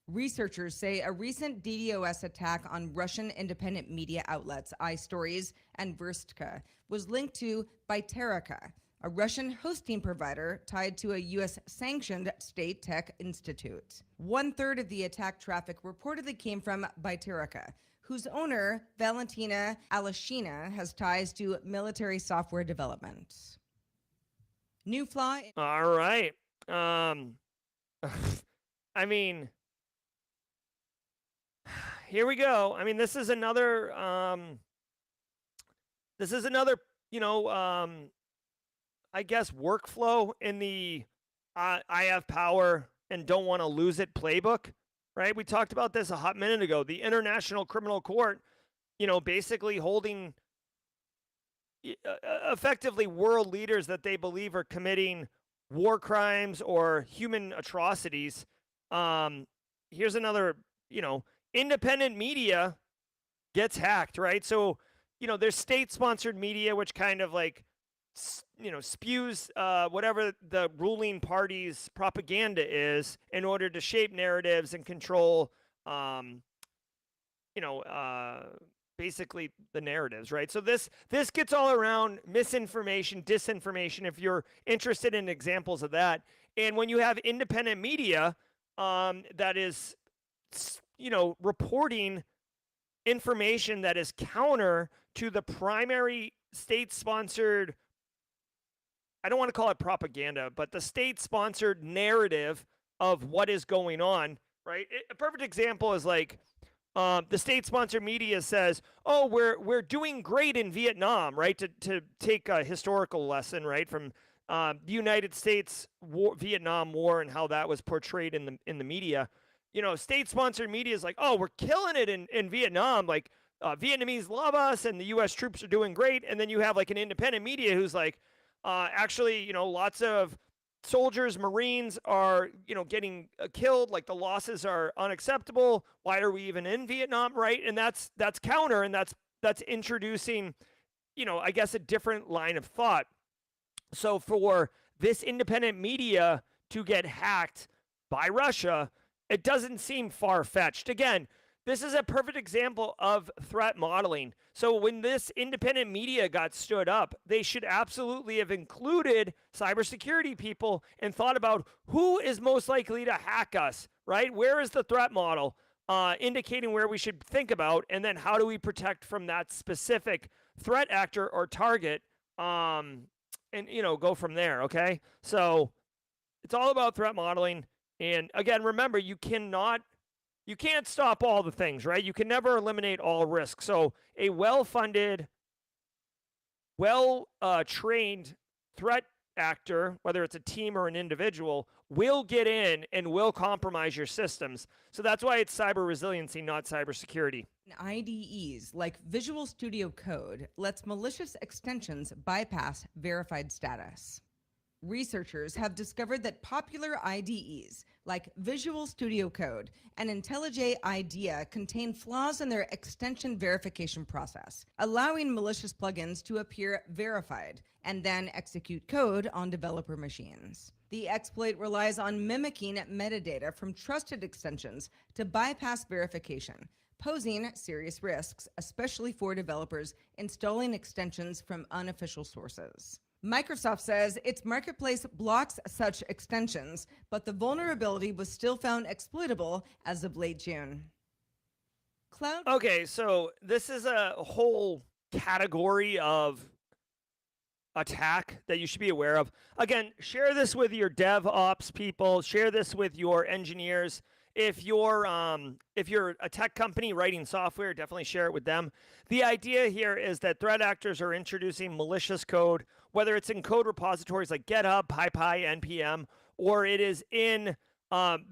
Researchers say a recent DDoS attack on Russian independent media outlets, iStories and Verstka, was linked to Byterica, a Russian hosting provider tied to a U.S.-sanctioned state tech institute. 1/3 of the attack traffic reportedly came from Byterica, whose owner, Valentina Alashina, has ties to military software development. New flaw. All right. I mean, here we go. I mean, this is another, I guess, workflow in the I have power and don't want to lose it playbook, right? We talked about this a hot minute ago. The International Criminal Court, basically holding effectively world leaders that they believe are committing war crimes or human atrocities. Here's another, independent media gets hacked, right? So, there's state-sponsored media, which kind of like, spews whatever the ruling party's propaganda is in order to shape narratives and control, you know, basically the narratives, right? So this gets all around misinformation, disinformation, if you're interested in examples of that. And when you have independent media that is, reporting information that is counter to the primary state-sponsored, I don't want to call it propaganda, but the state-sponsored narrative of what is going on, right? A perfect example is like, the state-sponsored media says, "Oh, we're doing great in Vietnam," right? To take a historical lesson, right, from the United States Vietnam War and how that was portrayed in the media. State-sponsored media is like, "Oh, we're killing it in Vietnam. Like, Vietnamese love us, and the U.S. troops are doing great." And then you have like an independent media who's like, actually, lots of soldiers, Marines are, getting killed. Like, the losses are unacceptable. Why are we even in Vietnam, right? And that's counter, and that's introducing, I guess, a different line of thought. So for this independent media to get hacked by Russia, it doesn't seem far-fetched. Again, this is a perfect example of threat modeling. So when this independent media got stood up, they should absolutely have included cybersecurity people and thought about who is most likely to hack us, right? Where is the threat model indicating where we should think about, and then how do we protect from that specific threat actor or target, and go from there, okay? So it's all about threat modeling. And again, remember, you can't stop all the things, right? You can never eliminate all risk. So a well-funded, well-trained threat actor, whether it's a team or an individual, will get in and will compromise your systems. So that's why it's cyber resiliency, not cybersecurity. IDEs like Visual Studio Code lets malicious extensions bypass verified status. Researchers have discovered that popular IDEs like Visual Studio Code and IntelliJ IDEA contain flaws in their extension verification process, allowing malicious plugins to appear verified and then execute code on developer machines. The exploit relies on mimicking metadata from trusted extensions to bypass verification, posing serious risks, especially for developers installing extensions from unofficial sources. Microsoft says its marketplace blocks such extensions, but the vulnerability was still found exploitable as of late June. Okay, so this is a whole category of attack that you should be aware of. Again, share this with your DevOps people, share this with your engineers. If you're a tech company writing software, definitely share it with them. The idea here is that threat actors are introducing malicious code, whether it's in code repositories like GitHub, PyPy, NPM, or it is in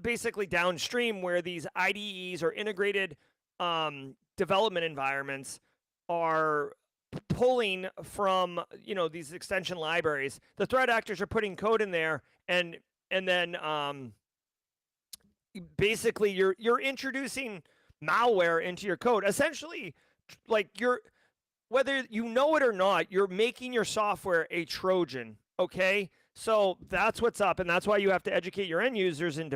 basically downstream where these IDEs or integrated development environments are pulling from these extension libraries. The threat actors are putting code in there, and then basically you're introducing malware into your code. Essentially, like whether you know it or not, you're making your software a Trojan, okay? So that's what's up, and that's why you have to educate your end users and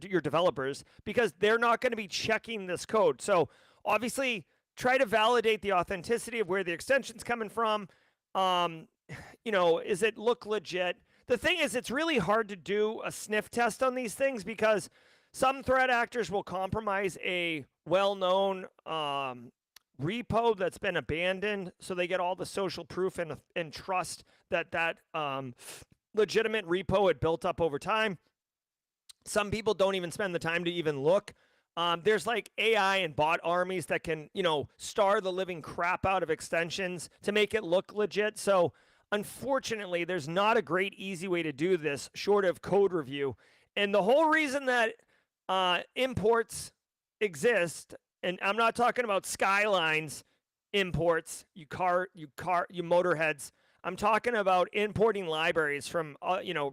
your developers, because they're not going to be checking this code. So obviously, try to validate the authenticity of where the extension's coming from. Is it look legit? The thing is, it's really hard to do a sniff test on these things because some threat actors will compromise a well-known repo that's been abandoned, so they get all the social proof and trust that legitimate repo had built up over time. Some people don't even spend the time to even look. There's like AI and bot armies that can, star the living crap out of extensions to make it look legit. So unfortunately, there's not a great easy way to do this short of code review. And the whole reason that imports exist, and I'm not talking about Skyline's imports, you motorheads. I'm talking about importing libraries from,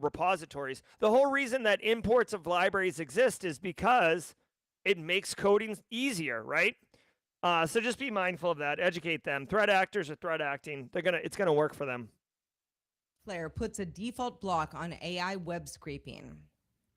repositories. The whole reason that imports of libraries exist is because it makes coding easier, right? So just be mindful of that. Educate them. Threat actors are threat acting. It's gonna work for them. Cloudflare puts a default block on AI web scraping.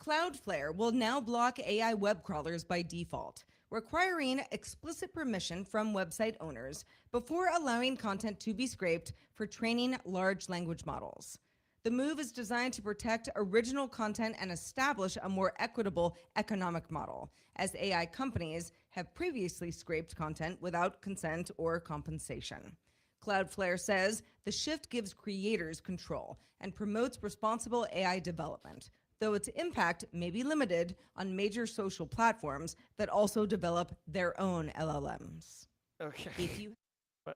Cloudflare will now block AI web crawlers by default, requiring explicit permission from website owners before allowing content to be scraped for training large language models. The move is designed to protect original content and establish a more equitable economic model, as AI companies have previously scraped content without consent or compensation. Cloudflare says the shift gives creators control and promotes responsible AI development, though its impact may be limited on major social platforms that also develop their own LLMs. Okay. If you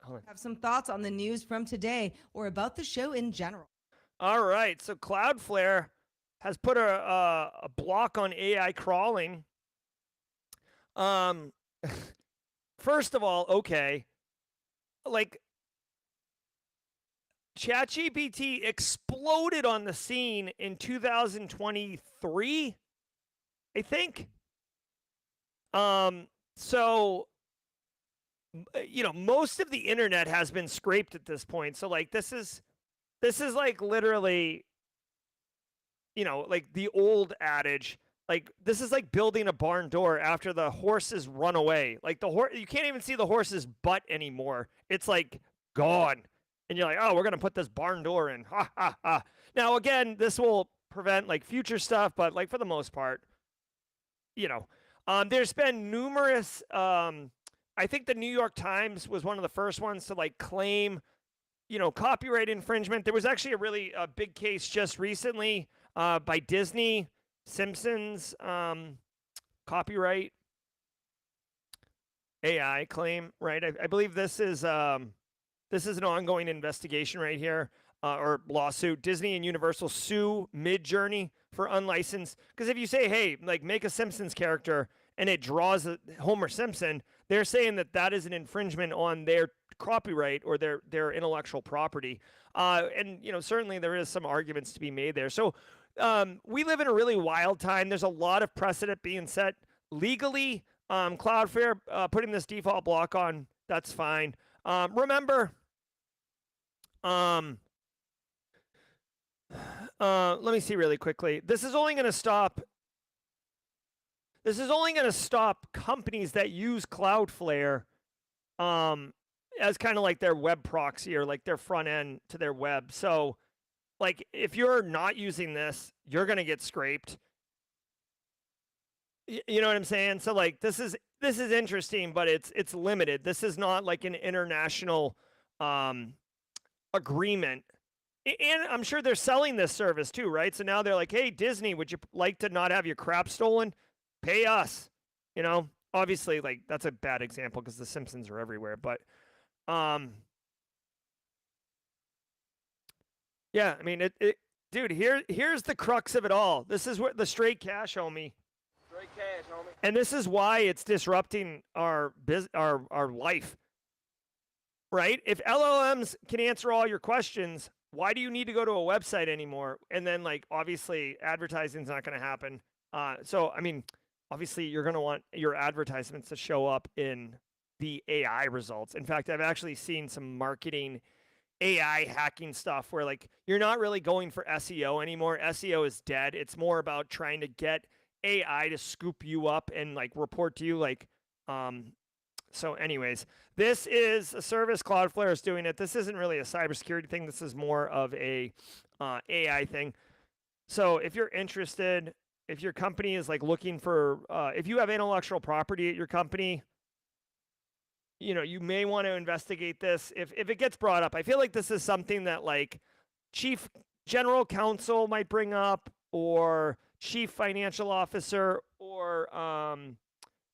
Hold on. have some thoughts on the news from today or about the show in general. All right. So Cloudflare has put a block on AI crawling. First of all, okay. Like, ChatGPT exploded on the scene in 2023, I think. So, most of the internet has been scraped at this point. So, like, this is like literally, like the old adage. Like, this is like building a barn door after the horses run away. Like, you can't even see the horse's butt anymore. It's like gone. And you're like, oh, we're going to put this barn door in. Ha, ha, ha. Now, again, this will prevent like future stuff, but like for the most part, there's been numerous, I think the New York Times was one of the first ones to like claim, copyright infringement. There was actually a really big case just recently by Disney, Simpsons, copyright AI claim, right? I believe this is an ongoing investigation right here, or lawsuit. Disney and Universal sue Midjourney for unlicensed. Because if you say, hey, like make a Simpsons character and it draws a Homer Simpson, they're saying that is an infringement on their copyright or their intellectual property. And certainly there is some arguments to be made there. So we live in a really wild time. There's a lot of precedent being set legally. Cloudflare putting this default block on, that's fine. Remember, let me see really quickly. This is only going to stop companies that use Cloudflare as kind of like their web proxy or like their front end to their web. So, like, if you're not using this, you're going to get scraped. You know what I'm saying? So, like, this is interesting, but it's limited. This is not like an international agreement. And I'm sure they're selling this service too, right? So now they're like, hey, Disney, would you like to not have your crap stolen? Pay us. Obviously, like, that's a bad example because the Simpsons are everywhere. But yeah, I mean, dude, here's the crux of it all. This is what the straight cash, homie. And this is why it's disrupting our life, right? If LLMs can answer all your questions, why do you need to go to a website anymore? And then, like, obviously, advertising's not going to happen. So, I mean, obviously, you're going to want your advertisements to show up in the AI results. In fact, I've actually seen some marketing AI hacking stuff where, like, you're not really going for SEO anymore. SEO is dead. It's more about trying to get AI to scoop you up and like report to you, like, so anyways, this is a service. Cloudflare is doing it. This isn't really a cybersecurity thing. This is more of a AI thing. So if you're interested, if your company is like looking for, if you have intellectual property at your company, you may want to investigate this. If it gets brought up, I feel like this is something that like chief general counsel might bring up, or chief financial officer, or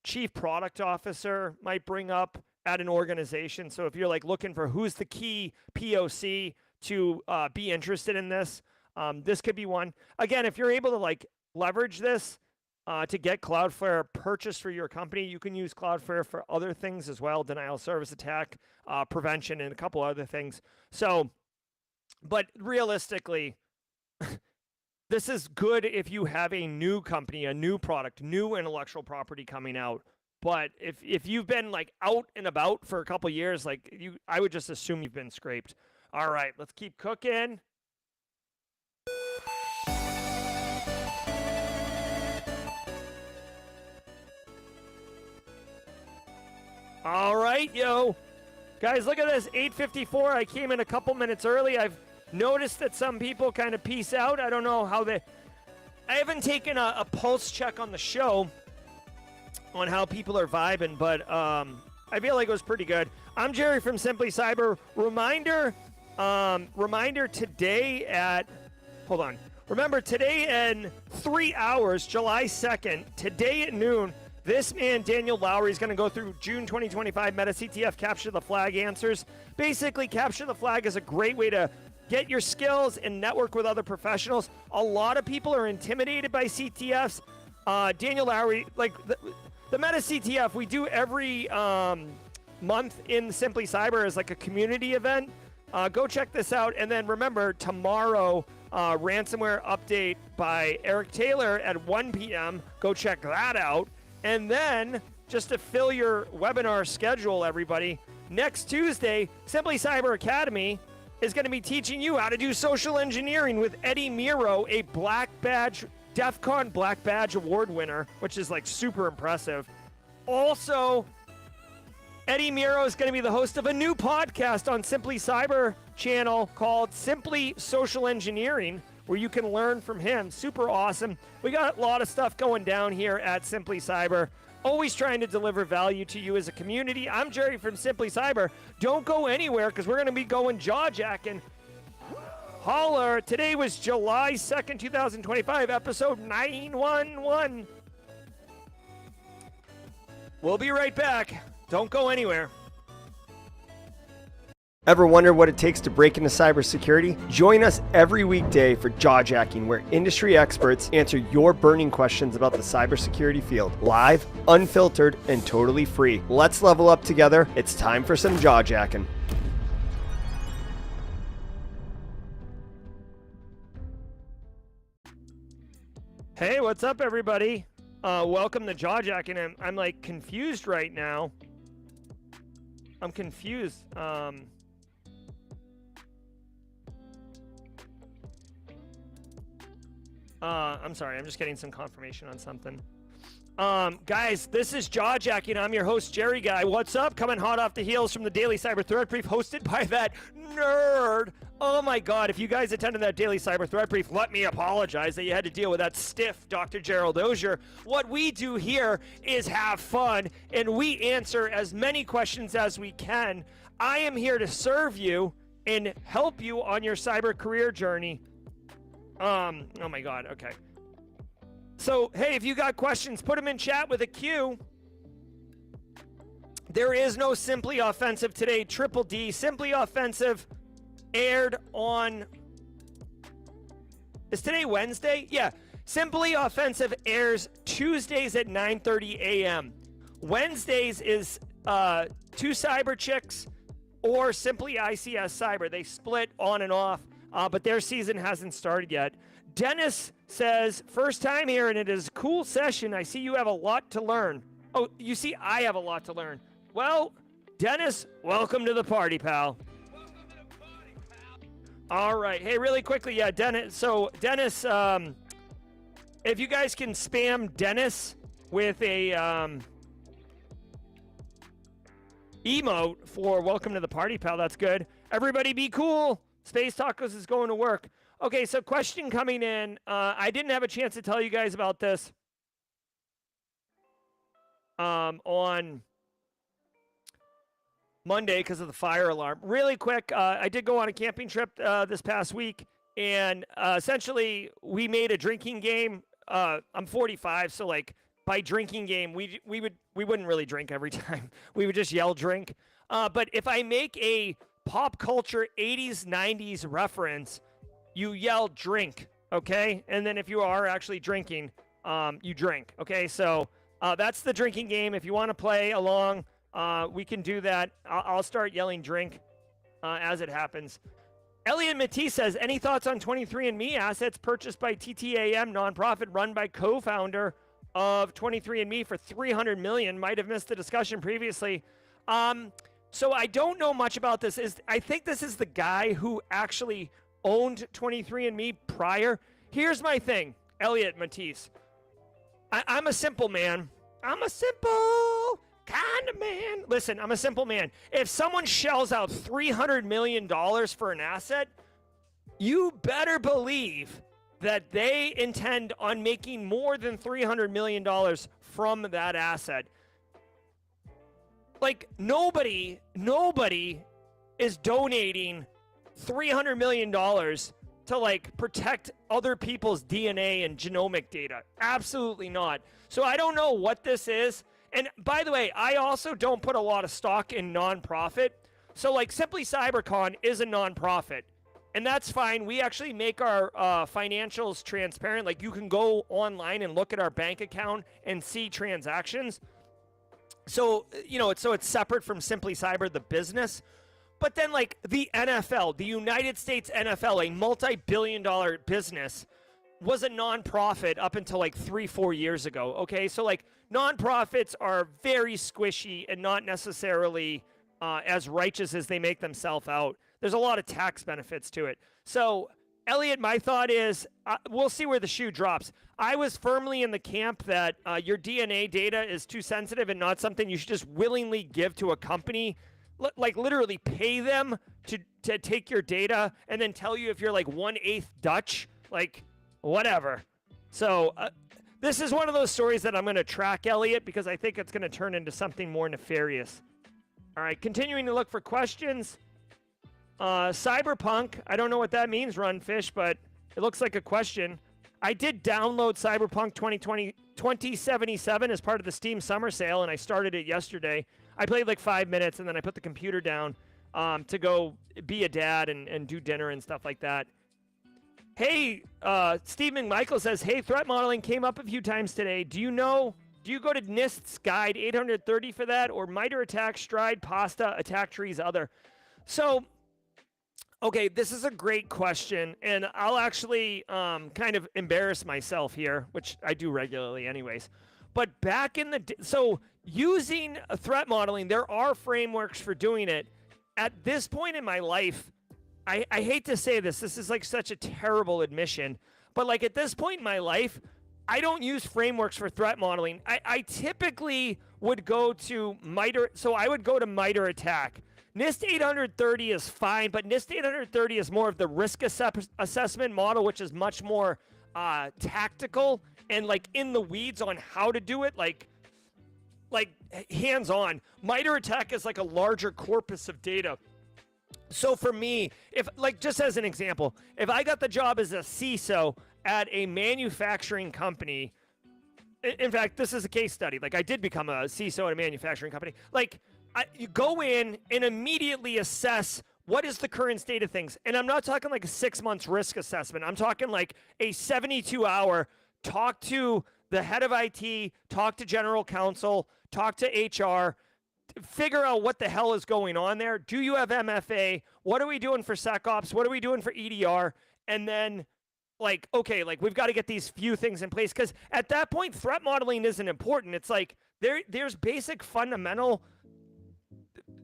chief product officer might bring up at an organization. So if you're like looking for who's the key POC to be interested in this, this could be one. Again, if you're able to like leverage this to get Cloudflare purchased for your company, you can use Cloudflare for other things as well, denial of service attack, prevention, and a couple other things. So, but realistically, this is good if you have a new company, a new product, new intellectual property coming out. But if you've been like out and about for a couple years, like I would just assume you've been scraped. All right, let's keep cooking. All right, yo. Guys, look at this, 8:54. I came in a couple minutes early. I've noticed that some people kind of peace out. I don't know how they... I haven't taken a pulse check on the show on how people are vibing, but I feel like it was pretty good. I'm Jerry from Simply Cyber. Reminder today at... Hold on. Remember, today in 3 hours, July 2nd, today at noon, this man, Daniel Lowry, is going to go through June 2025 Meta CTF Capture the Flag answers. Basically, Capture the Flag is a great way to get your skills and network with other professionals. A lot of people are intimidated by CTFs. Daniel Lowry, like the Meta CTF, we do every month in Simply Cyber as like a community event. Go check this out. And then remember, tomorrow, ransomware update by Eric Taylor at 1 p.m. Go check that out. And then, just to fill your webinar schedule, everybody, next Tuesday, Simply Cyber Academy is going to be teaching you how to do social engineering with Eddie Miro, a Black Badge, DEF CON Black Badge Award winner, which is like super impressive. Also, Eddie Miro is going to be the host of a new podcast on Simply Cyber channel called Simply Social Engineering, where you can learn from him. Super awesome. We got a lot of stuff going down here at Simply Cyber. Always trying to deliver value to you as a community. I'm Jerry from Simply Cyber. Don't go anywhere because we're going to be going jawjacking. Holler. Today was July 2nd, 2025, episode 911. We'll be right back. Don't go anywhere. Ever wonder what it takes to break into cybersecurity? Join us every weekday for Jawjacking, where industry experts answer your burning questions about the cybersecurity field. Live, unfiltered, and totally free. Let's level up together. It's time for some Jawjacking. Hey, what's up, everybody? Welcome to Jawjacking. I'm like confused right now. I'm confused. I'm sorry, I'm just getting some confirmation on something. Guys, this is Jawjacking. I'm your host, Jerry Guy. What's up? Coming hot off the heels from the Daily Cyber Threat Brief hosted by that nerd. Oh my God, if you guys attended that Daily Cyber Threat Brief, let me apologize that you had to deal with that stiff Dr. Gerald Auger. What we do here is have fun, and we answer as many questions as we can. I am here to serve you and help you on your cyber career journey. Oh my God, okay. So, hey, if you got questions, put them in chat with a Q. There is no Simply Offensive today. Triple D, Simply Offensive aired on... Is today Wednesday? Yeah. Simply Offensive airs Tuesdays at 9:30 a.m. Wednesdays is 2 Cyber Chicks or Simply ICS Cyber. They split on and off. But their season hasn't started yet. Dennis says, first time here, and it is a cool session. I see you have a lot to learn. Oh, you see I have a lot to learn. Well, Dennis, welcome to the party, pal. Welcome to the party, pal. All right. Hey, really quickly, yeah, Dennis. So, Dennis, if you guys can spam Dennis with a emote for welcome to the party, pal, that's good. Everybody be cool. Space Tacos is going to work. Okay, so question coming in. I didn't have a chance to tell you guys about this on Monday because of the fire alarm. Really quick, I did go on a camping trip this past week, and essentially we made a drinking game. I'm 45, so like by drinking game, we wouldn't really drink every time. We would just yell drink. But if I make a pop culture 80s, 90s reference, you yell drink, okay? And then if you are actually drinking, you drink, okay? So that's the drinking game. If you want to play along, we can do that. I'll start yelling drink as it happens. Elliot Matisse says, any thoughts on 23andMe assets purchased by TTAM, nonprofit run by co-founder of 23andMe for $300 million? Might have missed the discussion previously. So I don't know much about this. I think this is the guy who actually owned 23andMe prior. Here's my thing, Elliot Matisse. I'm a simple man. I'm a simple Kind of, man. Listen, I'm a simple man. If someone shells out $300 million for an asset, you better believe that they intend on making more than $300 million from that asset. Like, nobody is donating $300 million to, like, protect other people's DNA and genomic data. Absolutely not. So I don't know what this is. And by the way, I also don't put a lot of stock in nonprofit. So, like, Simply CyberCon is a nonprofit. And that's fine. We actually make our financials transparent. Like, you can go online and look at our bank account and see transactions. So, you know, it's separate from Simply Cyber, the business. But then, like, the NFL, the United States NFL, a multi-billion-dollar business, was a nonprofit up until like 3-4 years ago. Okay, so like nonprofits are very squishy and not necessarily as righteous as they make themselves out. There's a lot of tax benefits to it. So, Elliot, my thought is we'll see where the shoe drops. I was firmly in the camp that your DNA data is too sensitive and not something you should just willingly give to a company. Like literally pay them to take your data and then tell you if you're like 1/8 Dutch. Like, whatever. So this is one of those stories that I'm going to track, Elliot, because I think it's going to turn into something more nefarious. All right, continuing to look for questions. Cyberpunk, I don't know what that means, Runfish, but it looks like a question. I did download Cyberpunk 2077 as part of the Steam Summer Sale, and I started it yesterday. I played like 5 minutes, and then I put the computer down to go be a dad and do dinner and stuff like that. Hey, Steve McMichael says, hey, threat modeling came up a few times today. Do you go to NIST's guide 830 for that, or MITRE ATT&CK, Stride, Pasta, attack trees, other? So, okay, this is a great question, and I'll actually kind of embarrass myself here, which I do regularly anyways. But back in the so using threat modeling, there are frameworks for doing it. At this point in my life, I hate to say this is like such a terrible admission, but like at this point in my life, I don't use frameworks for threat modeling. I typically would go to MITRE, so I would go to MITRE ATT&CK. NIST 830 is fine, but NIST 830 is more of the risk assessment model, which is much more tactical and like in the weeds on how to do it, like hands-on. MITRE ATT&CK is like a larger corpus of data. So for me, if like just as an example, if I got the job as a CISO at a manufacturing company, in fact, this is a case study. Like I did become a CISO at a manufacturing company. Like you go in and immediately assess what is the current state of things. And I'm not talking like a 6 months risk assessment. I'm talking like a 72-hour talk to the head of IT, talk to general counsel, talk to HR, figure out what the hell is going on there. Do you have MFA? What are we doing for SecOps? What are we doing for EDR? And then, like, okay, like we've got to get these few things in place, because at that point, threat modeling isn't important. It's like there's basic fundamental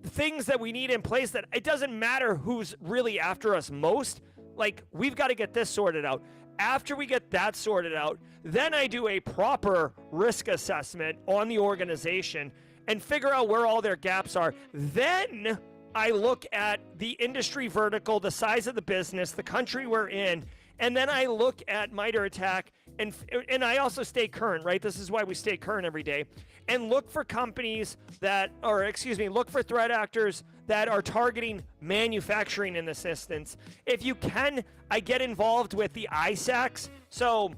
things that we need in place that it doesn't matter who's really after us most. Like, we've got to get this sorted out. After we get that sorted out, then I do a proper risk assessment on the organization and figure out where all their gaps are. Then I look at the industry vertical, the size of the business, the country we're in, and then I look at MITRE ATT&CK, and I also stay current, right? This is why we stay current every day. And look for companies look for threat actors that are targeting manufacturing in this instance. If you can, I get involved with the ISACs. So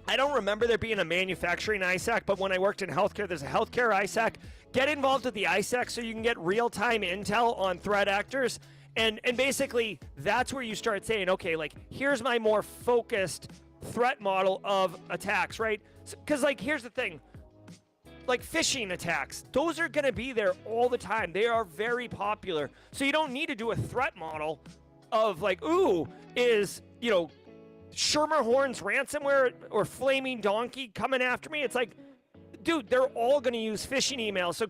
I don't remember there being a manufacturing ISAC, but when I worked in healthcare, there's a healthcare ISAC. Get involved with the ISAC so you can get real-time intel on threat actors. And basically, that's where you start saying, okay, like, here's my more focused threat model of attacks, right? Because, like, here's the thing. Like, phishing attacks, those are going to be there all the time. They are very popular. So you don't need to do a threat model of, like, ooh, is, Schermerhorn's ransomware or Flaming Donkey coming after me? It's like, dude, they're all going to use phishing emails. So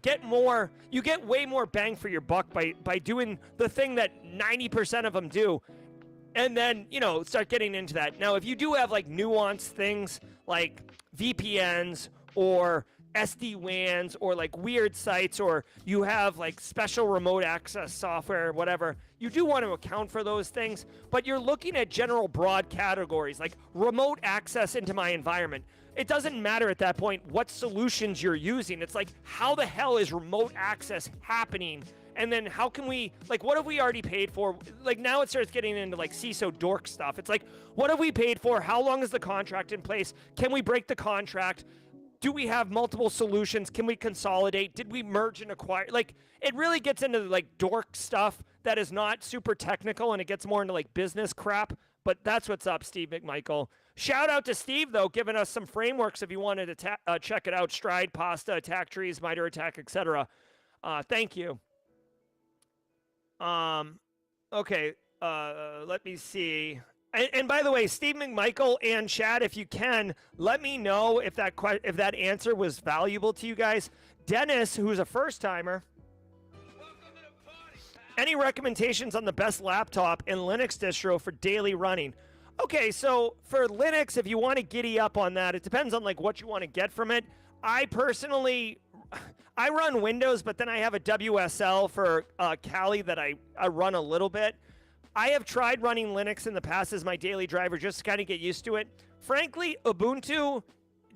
you get way more bang for your buck by doing the thing that 90% of them do. And then, start getting into that. Now, if you do have like nuanced things like VPNs or SD-WANs or like weird sites, or you have like special remote access software or whatever, you do want to account for those things, but you're looking at general broad categories like remote access into my environment. It doesn't matter at that point what solutions you're using. It's like, how the hell is remote access happening? And then how can we, like, what have we already paid for? Like, now it starts getting into like CISO dork stuff. It's like, what have we paid for? How long is the contract in place? Can we break the contract? Do we have multiple solutions? Can we consolidate? Did we merge and acquire? Like, it really gets into like dork stuff that is not super technical, and it gets more into like business crap. But that's what's up, Steve McMichael. Shout out to Steve, though, giving us some frameworks if you wanted to check it out. Stride, Pasta, Attack Trees, MITRE ATT&CK, etc. Thank you. Okay, let me see. And by the way, Steve McMichael and Chad, if you can, let me know if that answer was valuable to you guys. Dennis, who's a first-timer, any recommendations on the best laptop and Linux distro for daily running? Okay, so for Linux, if you want to giddy up on that, it depends on like what you want to get from it. I personally, I run Windows, but then I have a WSL for Kali that I run a little bit. I have tried running Linux in the past as my daily driver just to kind of get used to it. Frankly, Ubuntu,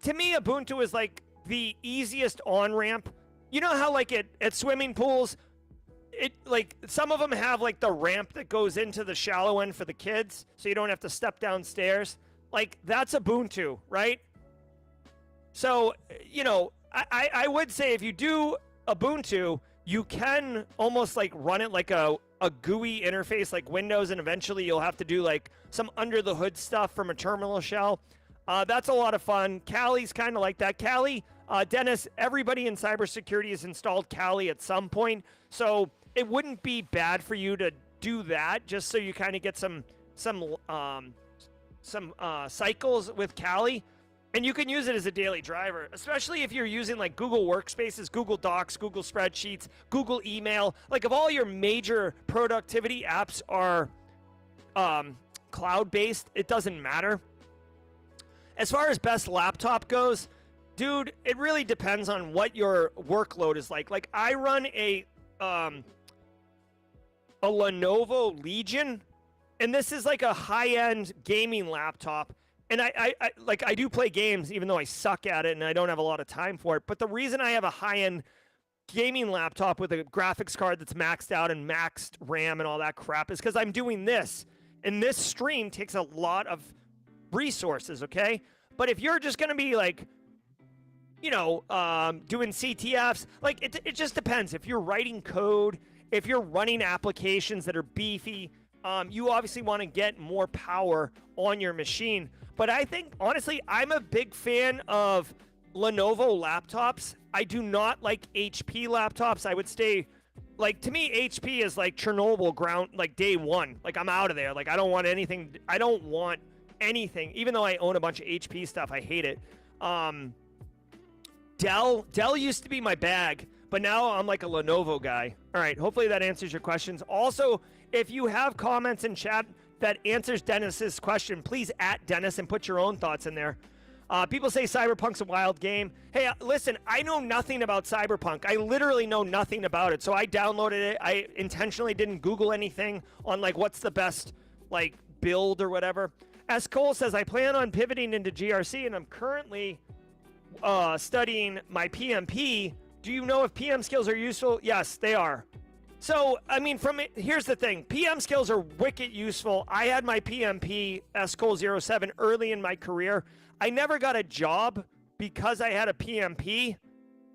to me, Ubuntu is like the easiest on-ramp. You know how like at swimming pools, it like some of them have like the ramp that goes into the shallow end for the kids, so you don't have to step downstairs. Like, that's Ubuntu, right? So, you know, I would say if you do Ubuntu, you can almost like run it like a GUI interface like Windows, and eventually you'll have to do like some under the hood stuff from a terminal shell. That's a lot of fun. Kali's kind of like that. Kali, Dennis, everybody in cybersecurity has installed Kali at some point, so it wouldn't be bad for you to do that just so you kind of get some cycles with Kali. And you can use it as a daily driver, especially if you're using like Google Workspaces, Google Docs, Google Spreadsheets, Google Email. Like, if all your major productivity apps are cloud-based, it doesn't matter. As far as best laptop goes, dude, it really depends on what your workload is like. Like, I run a Lenovo Legion, and this is like a high-end gaming laptop. And I do play games, even though I suck at it and I don't have a lot of time for it. But the reason I have a high-end gaming laptop with a graphics card that's maxed out and maxed RAM and all that crap is because I'm doing this. And this stream takes a lot of resources, okay? But if you're just going to be like, you know, doing CTFs, like it just depends. If you're writing code, if you're running applications that are beefy, you obviously want to get more power on your machine. But I think, honestly, I'm a big fan of Lenovo laptops. I do not like HP laptops. I would stay, like, to me, HP is like Chernobyl ground, like day one. Like, I'm out of there. Like, I don't want anything. I don't want anything. Even though I own a bunch of HP stuff, I hate it. Dell used to be my bag, but now I'm like a Lenovo guy. All right, hopefully that answers your questions. Also, if you have comments in chat that answers Dennis's question, please @ Dennis and put your own thoughts in there. People say Cyberpunk's a wild game. Hey, listen, I know nothing about Cyberpunk. I literally know nothing about it. So I downloaded it. I intentionally didn't Google anything on like what's the best like build or whatever. S. Cole says, I plan on pivoting into GRC and I'm currently studying my PMP. Do you know if PM skills are useful? Yes, they are. So, I mean, here's the thing. PM skills are wicked useful. I had my PMP SCOL07 early in my career. I never got a job because I had a PMP,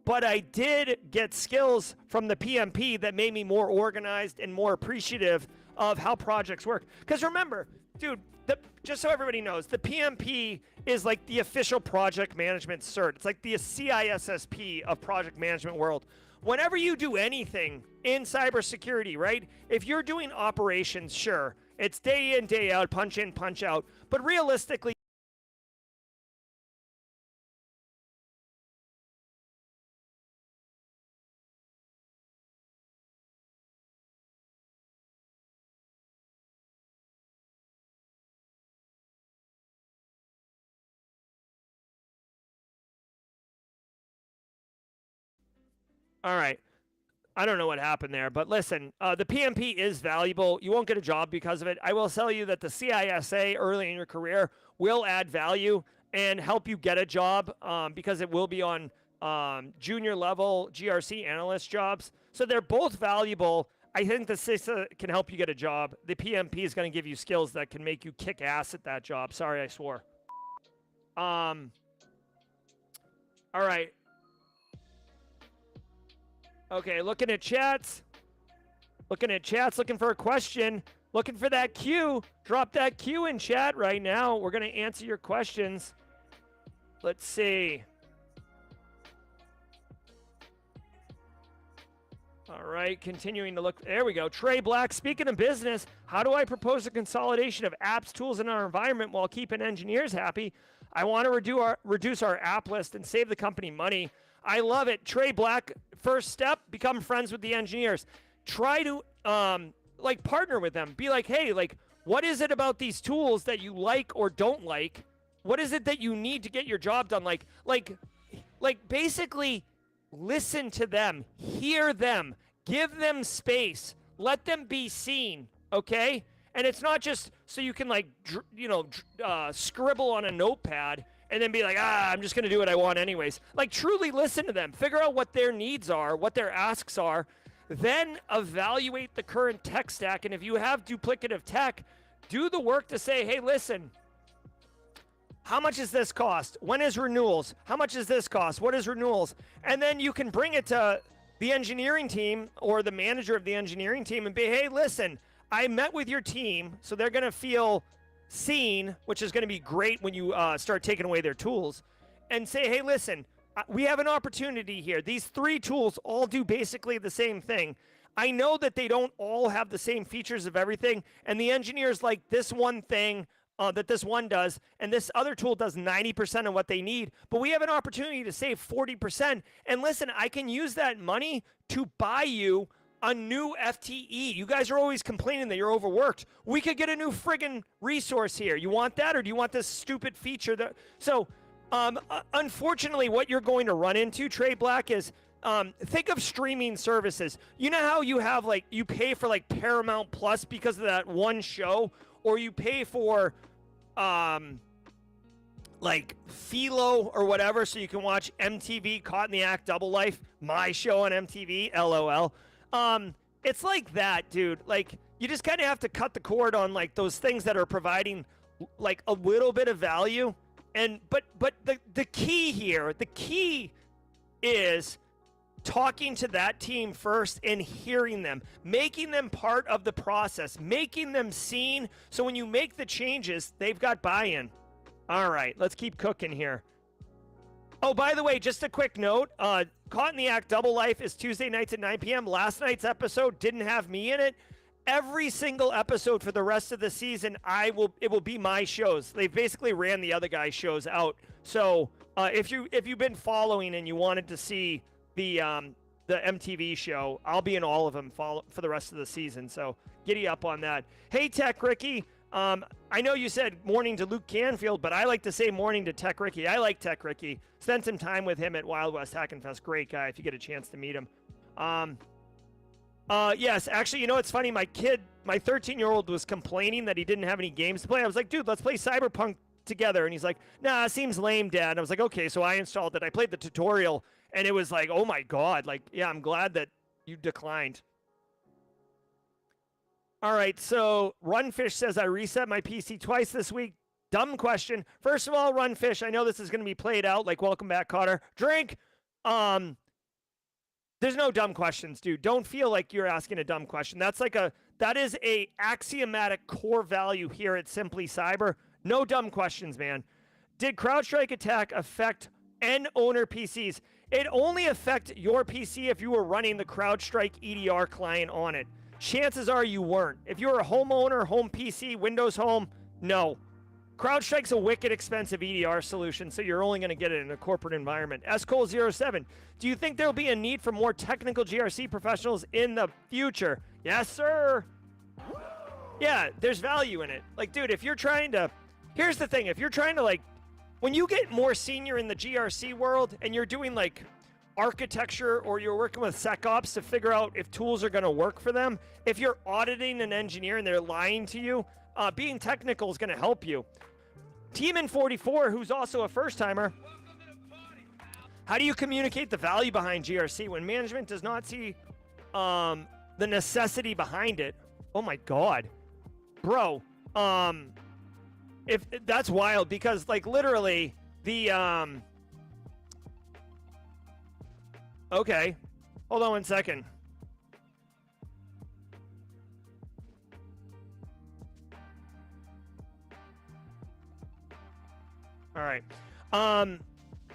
but I did get skills from the PMP that made me more organized and more appreciative of how projects work. Because remember, dude, just so everybody knows, the PMP is like the official project management cert. It's like the CISSP of project management world. Whenever you do anything in cybersecurity, right? If you're doing operations, sure, it's day in, day out, punch in, punch out. But realistically, All right. I don't know what happened there, but listen, the PMP is valuable. You won't get a job because of it. I will tell you that the CISA early in your career will add value and help you get a job because it will be on junior level GRC analyst jobs. So they're both valuable. I think the CISA can help you get a job. The PMP is going to give you skills that can make you kick ass at that job. Sorry, I swore. All right. Okay, looking at chats. Looking for a question. Looking for that Q. Drop that Q in chat right now. We're going to answer your questions. Let's see. All right, continuing to look. There we go. Trey Black, speaking of business, how do I propose a consolidation of apps, tools in our environment while keeping engineers happy? I want to reduce our app list and save the company money. I love it. Trey Black, first step, become friends with the engineers. Try to partner with them. Be like, hey, what is it about these tools that you like or don't like? What is it that you need to get your job done? Basically listen to them, hear them, give them space, let them be seen, okay? And it's not just so you can scribble on a notepad and then be like, I'm just going to do what I want anyways. Truly listen to them. Figure out what their needs are, what their asks are. Then evaluate the current tech stack. And if you have duplicative tech, do the work to say, hey, listen, how much does this cost? When is renewals? How much does this cost? What is renewals? And then you can bring it to the engineering team or the manager of the engineering team and be, hey, listen, I met with your team, so they're going to feel seen, which is going to be great when you start taking away their tools, and say, hey, listen, we have an opportunity here. These 3 tools all do basically the same thing. I know that they don't all have the same features of everything, and the engineers like this one thing that this one does, and this other tool does 90% of what they need, but we have an opportunity to save 40%. And listen, I can use that money to buy you a new FTE. You guys are always complaining that you're overworked. We could get a new friggin' resource here. You want that, or do you want this stupid feature? Unfortunately, what you're going to run into, Trey Black, is think of streaming services. You know how you have you pay for Paramount Plus because of that one show, or you pay for Philo or whatever so you can watch MTV Caught in the Act Double Life, my show on MTV, LOL. It's like that, dude. You just kind of have to cut the cord on those things that are providing a little bit of value. And but the key here, the key is talking to that team first and hearing them, making them part of the process, making them seen, so when you make the changes, they've got buy-in. All right, let's keep cooking here. Oh, by the way, just a quick note, Caught in the Act Double Life is Tuesday nights at 9 p.m. Last night's episode didn't have me in it. Every single episode for the rest of the season, it will be my shows. They basically ran the other guys' shows out. So if you've been following and you wanted to see the MTV show, I'll be in all of them for the rest of the season. So giddy up on that. Hey, Tech Ricky. I know you said morning to Luke Canfield, but I like to say morning to Tech Ricky. I like Tech Ricky. Spent some time with him at Wild West Hackin' Fest. Great guy if you get a chance to meet him. Yes, actually, you know, it's funny. My 13-year-old was complaining that he didn't have any games to play. I was like, dude, let's play Cyberpunk together. And he's like, nah, it seems lame, Dad. And I was like, okay. So I installed it. I played the tutorial, and it was like, oh, my God. Yeah, I'm glad that you declined. All right, so Runfish says, I reset my PC twice this week. Dumb question. First of all, Runfish, I know this is going to be played out like welcome back, Cotter. Drink. There's no dumb questions, dude. Don't feel like you're asking a dumb question. That is a axiomatic core value here at Simply Cyber. No dumb questions, man. Did CrowdStrike attack affect end owner PCs? It only affect your PC if you were running the CrowdStrike EDR client on it. Chances are you weren't. If you were a homeowner, home PC, Windows Home, no. CrowdStrike's a wicked expensive EDR solution, so you're only going to get it in a corporate environment. SCole07, do you think there'll be a need for more technical GRC professionals in the future? Yes, sir. Yeah, there's value in it. Dude, if you're trying to... Here's the thing. If you're trying to, when you get more senior in the GRC world and you're doing, architecture or you're working with SecOps to figure out if tools are going to work for them, if you're auditing an engineer and they're lying to you, being technical is going to help you. Teamin44, who's also a first-timer, how do you communicate the value behind GRC when management does not see the necessity behind it? Oh my God, bro. If that's wild, because like literally the okay, hold on one second. All right.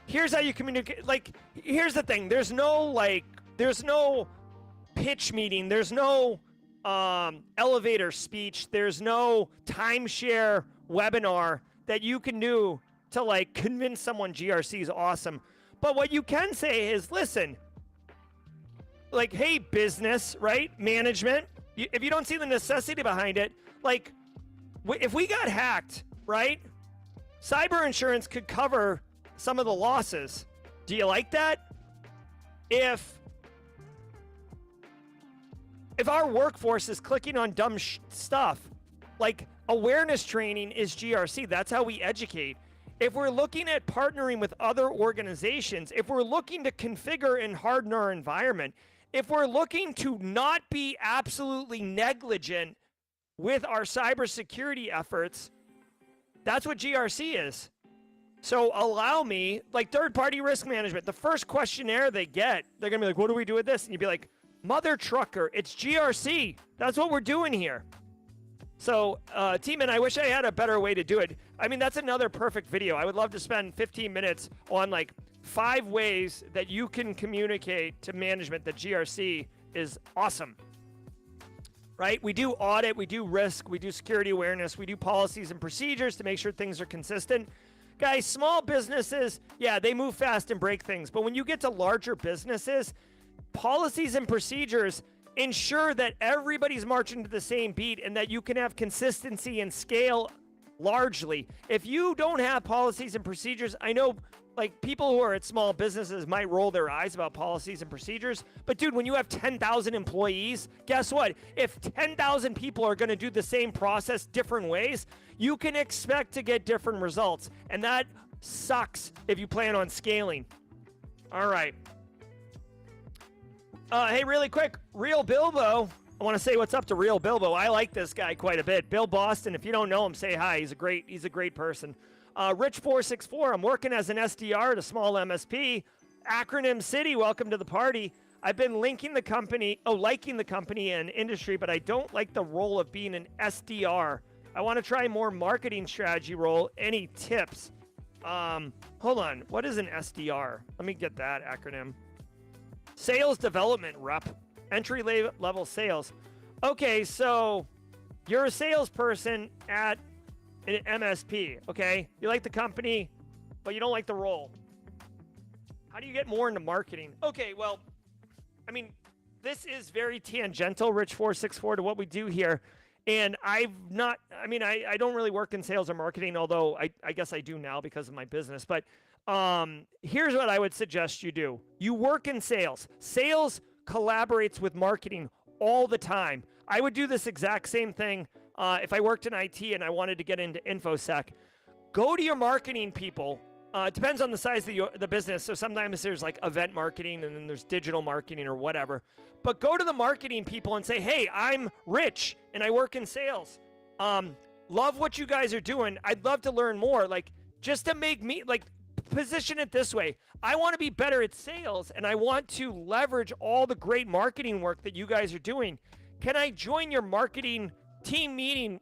Here's how you communicate. Like, here's the thing. There's no pitch meeting. There's no elevator speech. There's no timeshare webinar that you can do to like convince someone GRC is awesome. But what you can say is, listen, like, hey, business, right? Management, if you don't see the necessity behind it, like, if we got hacked, right? Cyber insurance could cover some of the losses. Do you like that? If our workforce is clicking on dumb stuff, like awareness training is GRC. That's how we educate. If we're looking at partnering with other organizations, if we're looking to configure and harden our environment, if we're looking to not be absolutely negligent with our cybersecurity efforts, that's what GRC is. So allow me, like third-party risk management, the first questionnaire they get, they're going to be like, what do we do with this? And you'd be like, mother trucker, it's GRC. That's what we're doing here. So, Teamin, I wish I had a better way to do it. I mean, that's another perfect video. I would love to spend 15 minutes on like 5 ways that you can communicate to management that GRC is awesome. Right? We do audit, we do risk, we do security awareness, we do policies and procedures to make sure things are consistent. Guys, small businesses, yeah, they move fast and break things. But when you get to larger businesses, policies and procedures ensure that everybody's marching to the same beat and that you can have consistency and scale largely. If you don't have policies and procedures, I know like people who are at small businesses might roll their eyes about policies and procedures, but dude, when you have 10,000 employees, guess what? If 10,000 people are going to do the same process different ways, you can expect to get different results. And that sucks if you plan on scaling. All right. Hey, really quick, Real Bilbo. I want to say what's up to Real Bilbo. I like this guy quite a bit. Bill Boston, if you don't know him, say hi. He's a great person. Rich464, I'm working as an SDR at a small MSP. Acronym City, welcome to the party. I've been liking the company and industry, but I don't like the role of being an SDR. I want to try more marketing strategy role. Any tips? Hold on. What is an SDR? Let me get that acronym. Sales development rep. Entry level sales. Okay, so you're a salesperson at an MSP, okay? You like the company, but you don't like the role. How do you get more into marketing? Okay, well, I mean, this is very tangential, Rich464, to what we do here. And I don't really work in sales or marketing, although I guess I do now because of my business. But here's what I would suggest you do. You work in sales. Sales collaborates with marketing all the time. I would do this exact same thing if I worked in IT and I wanted to get into InfoSec. Go to your marketing people. It depends on the size of the business. So sometimes there's like event marketing and then there's digital marketing or whatever. But go to the marketing people and say, hey, I'm Rich and I work in sales. Love what you guys are doing. I'd love to learn more. Like, just to make me, like, position it this way. I want to be better at sales and I want to leverage all the great marketing work that you guys are doing. Can I join your marketing team meeting,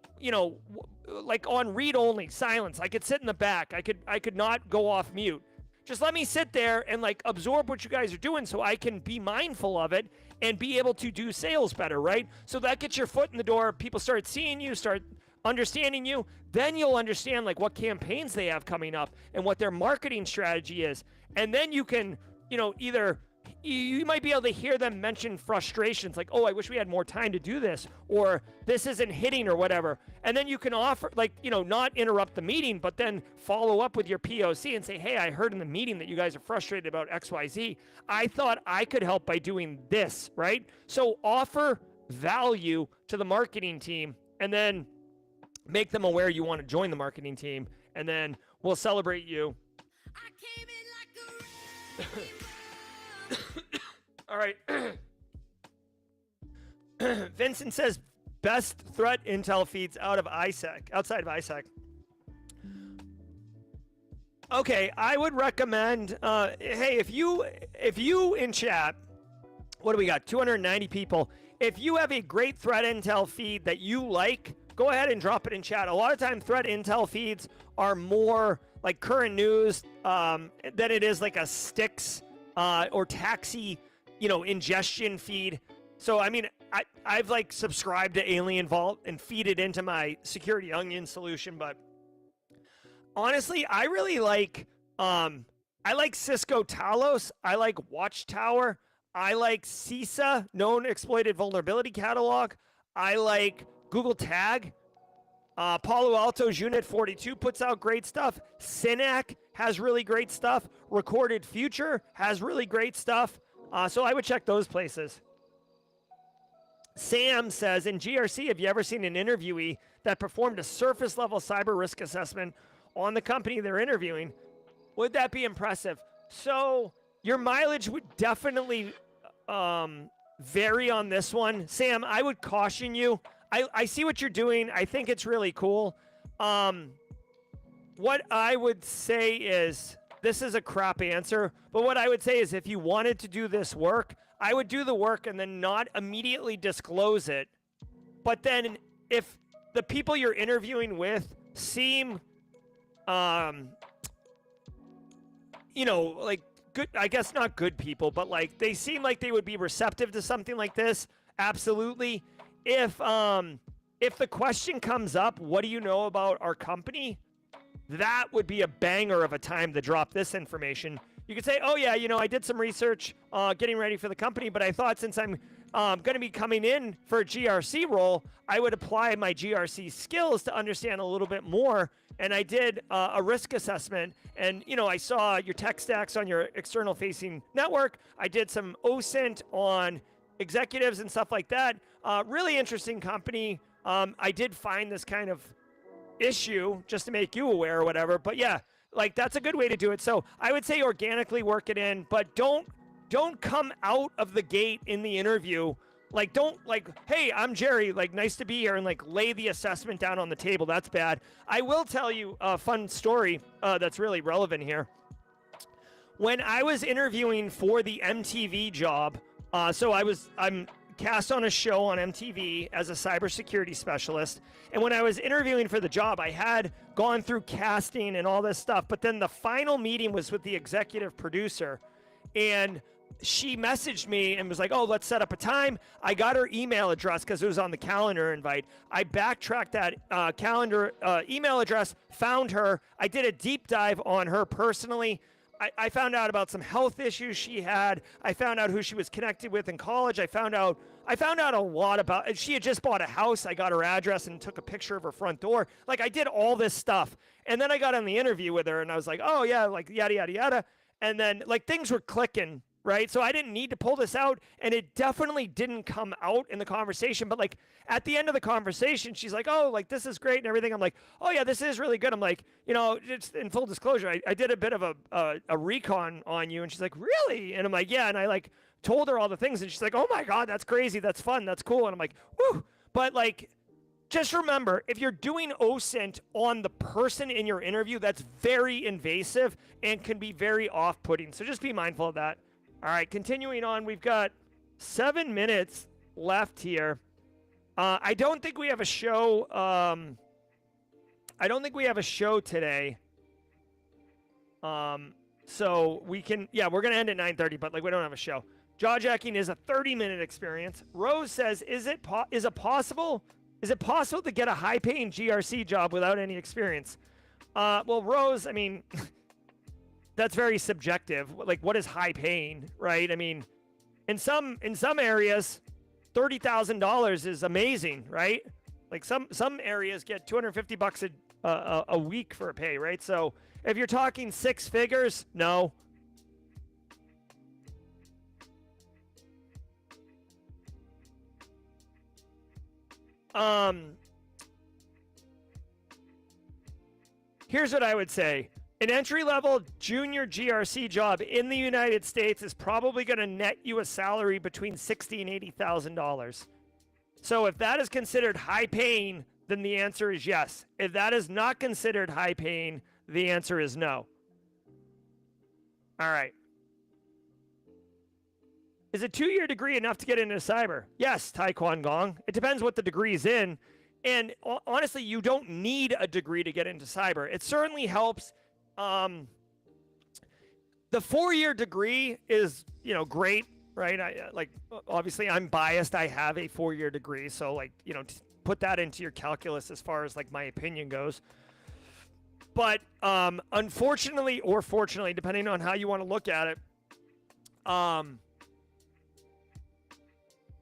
like on read only, silence? I could sit in the back. I could not go off mute. Just let me sit there and like absorb what you guys are doing so I can be mindful of it and be able to do sales better, right? So that gets your foot in the door. People start seeing you, start understanding you. Then you'll understand like what campaigns they have coming up and what their marketing strategy is. And then you can, either you might be able to hear them mention frustrations like, oh, I wish we had more time to do this, or this isn't hitting or whatever. And then you can offer, like, not interrupt the meeting, but then follow up with your POC and say, hey, I heard in the meeting that you guys are frustrated about XYZ. I thought I could help by doing this, right? So offer value to the marketing team and then make them aware you want to join the marketing team, and then we'll celebrate you. All right. Vincent says best threat intel feeds outside of ISEC. Okay, I would recommend, hey, if you in chat, what do we got? 290 people. If you have a great threat intel feed that you like, go ahead and drop it in chat. A lot of time threat intel feeds are more like current news than it is like a Styx or Taxi, ingestion feed. So, I mean, I've like subscribed to Alien Vault and feed it into my Security Onion solution, but honestly, I really like, I like Cisco Talos. I like Watchtower. I like CISA, Known Exploited Vulnerability Catalog. I like Google Tag. Palo Alto's Unit 42 puts out great stuff. Synac has really great stuff. Recorded Future has really great stuff. So I would check those places. Sam says, in GRC, have you ever seen an interviewee that performed a surface level cyber risk assessment on the company they're interviewing? Would that be impressive? So your mileage would definitely vary on this one. Sam, I would caution you. I see what you're doing. I think it's really cool. What I would say is, this is a crap answer, but what I would say is if you wanted to do this work, I would do the work and then not immediately disclose it. But then if the people you're interviewing with seem, like good, I guess not good people, but like they seem like they would be receptive to something like this, absolutely. If the question comes up, what do you know about our company? That would be a banger of a time to drop this information. You could say, oh yeah, I did some research getting ready for the company, but I thought since I'm going to be coming in for a GRC role, I would apply my GRC skills to understand a little bit more. And I did a risk assessment, and I saw your tech stacks on your external facing network. I did some OSINT on executives and stuff like that. Really interesting company. I did find this kind of issue just to make you aware or whatever, but yeah, like that's a good way to do it. So I would say organically work it in, but don't come out of the gate in the interview. Like, don't like, hey, I'm Jerry, like, nice to be here, and like lay the assessment down on the table. That's bad. I will tell you a fun story that's really relevant here. When I was interviewing for the MTV job, I'm cast on a show on MTV as a cybersecurity specialist. And when I was interviewing for the job, I had gone through casting and all this stuff. But then the final meeting was with the executive producer. And she messaged me and was like, oh, let's set up a time. I got her email address because it was on the calendar invite. I backtracked that calendar email address, found her. I did a deep dive on her personally. I found out about some health issues she had. I found out who she was connected with in college. I found out a lot about, she had just bought a house. I got her address and took a picture of her front door. Like, I did all this stuff. And then I got on the interview with her and I was like, oh yeah, like yada, yada, yada. And then like things were clicking, right? So I didn't need to pull this out, and it definitely didn't come out in the conversation. But like at the end of the conversation, she's like, oh, like this is great and everything. I'm like, oh yeah, this is really good. I'm like, just in full disclosure, I did a bit of a recon on you. And she's like, really? And I'm like, yeah. And I like told her all the things, and she's like, oh my God, that's crazy. That's fun. That's cool. And I'm like, woo. But like, just remember, if you're doing OSINT on the person in your interview, that's very invasive and can be very off-putting. So just be mindful of that. All right, continuing on, we've got 7 minutes left here. I don't think we have a show. I don't think we have a show today. So we can, yeah, we're gonna end at 9:30, but like we don't have a show. Jawjacking is a 30-minute experience. Rose says, is it possible to get a high-paying GRC job without any experience? Well, Rose, I mean, that's very subjective. Like, what is high paying, right? I mean, in some areas, $30,000 is amazing, right? Like some areas get $250 a week for a pay, right? So if you're talking six figures, no. Here's what I would say. An entry-level junior GRC job in the United States is probably going to net you a salary between $60,000 and $80,000. So if that is considered high-paying, then the answer is yes. If that is not considered high-paying, the answer is no. All right. Is a 2-year degree enough to get into cyber? Yes, Taekwon Gong. It depends what the degree's in. And honestly, you don't need a degree to get into cyber. It certainly helps. The 4-year degree is, great, right? Obviously I'm biased. I have a 4-year degree. So put that into your calculus as far as my opinion goes. But unfortunately or fortunately, depending on how you want to look at it,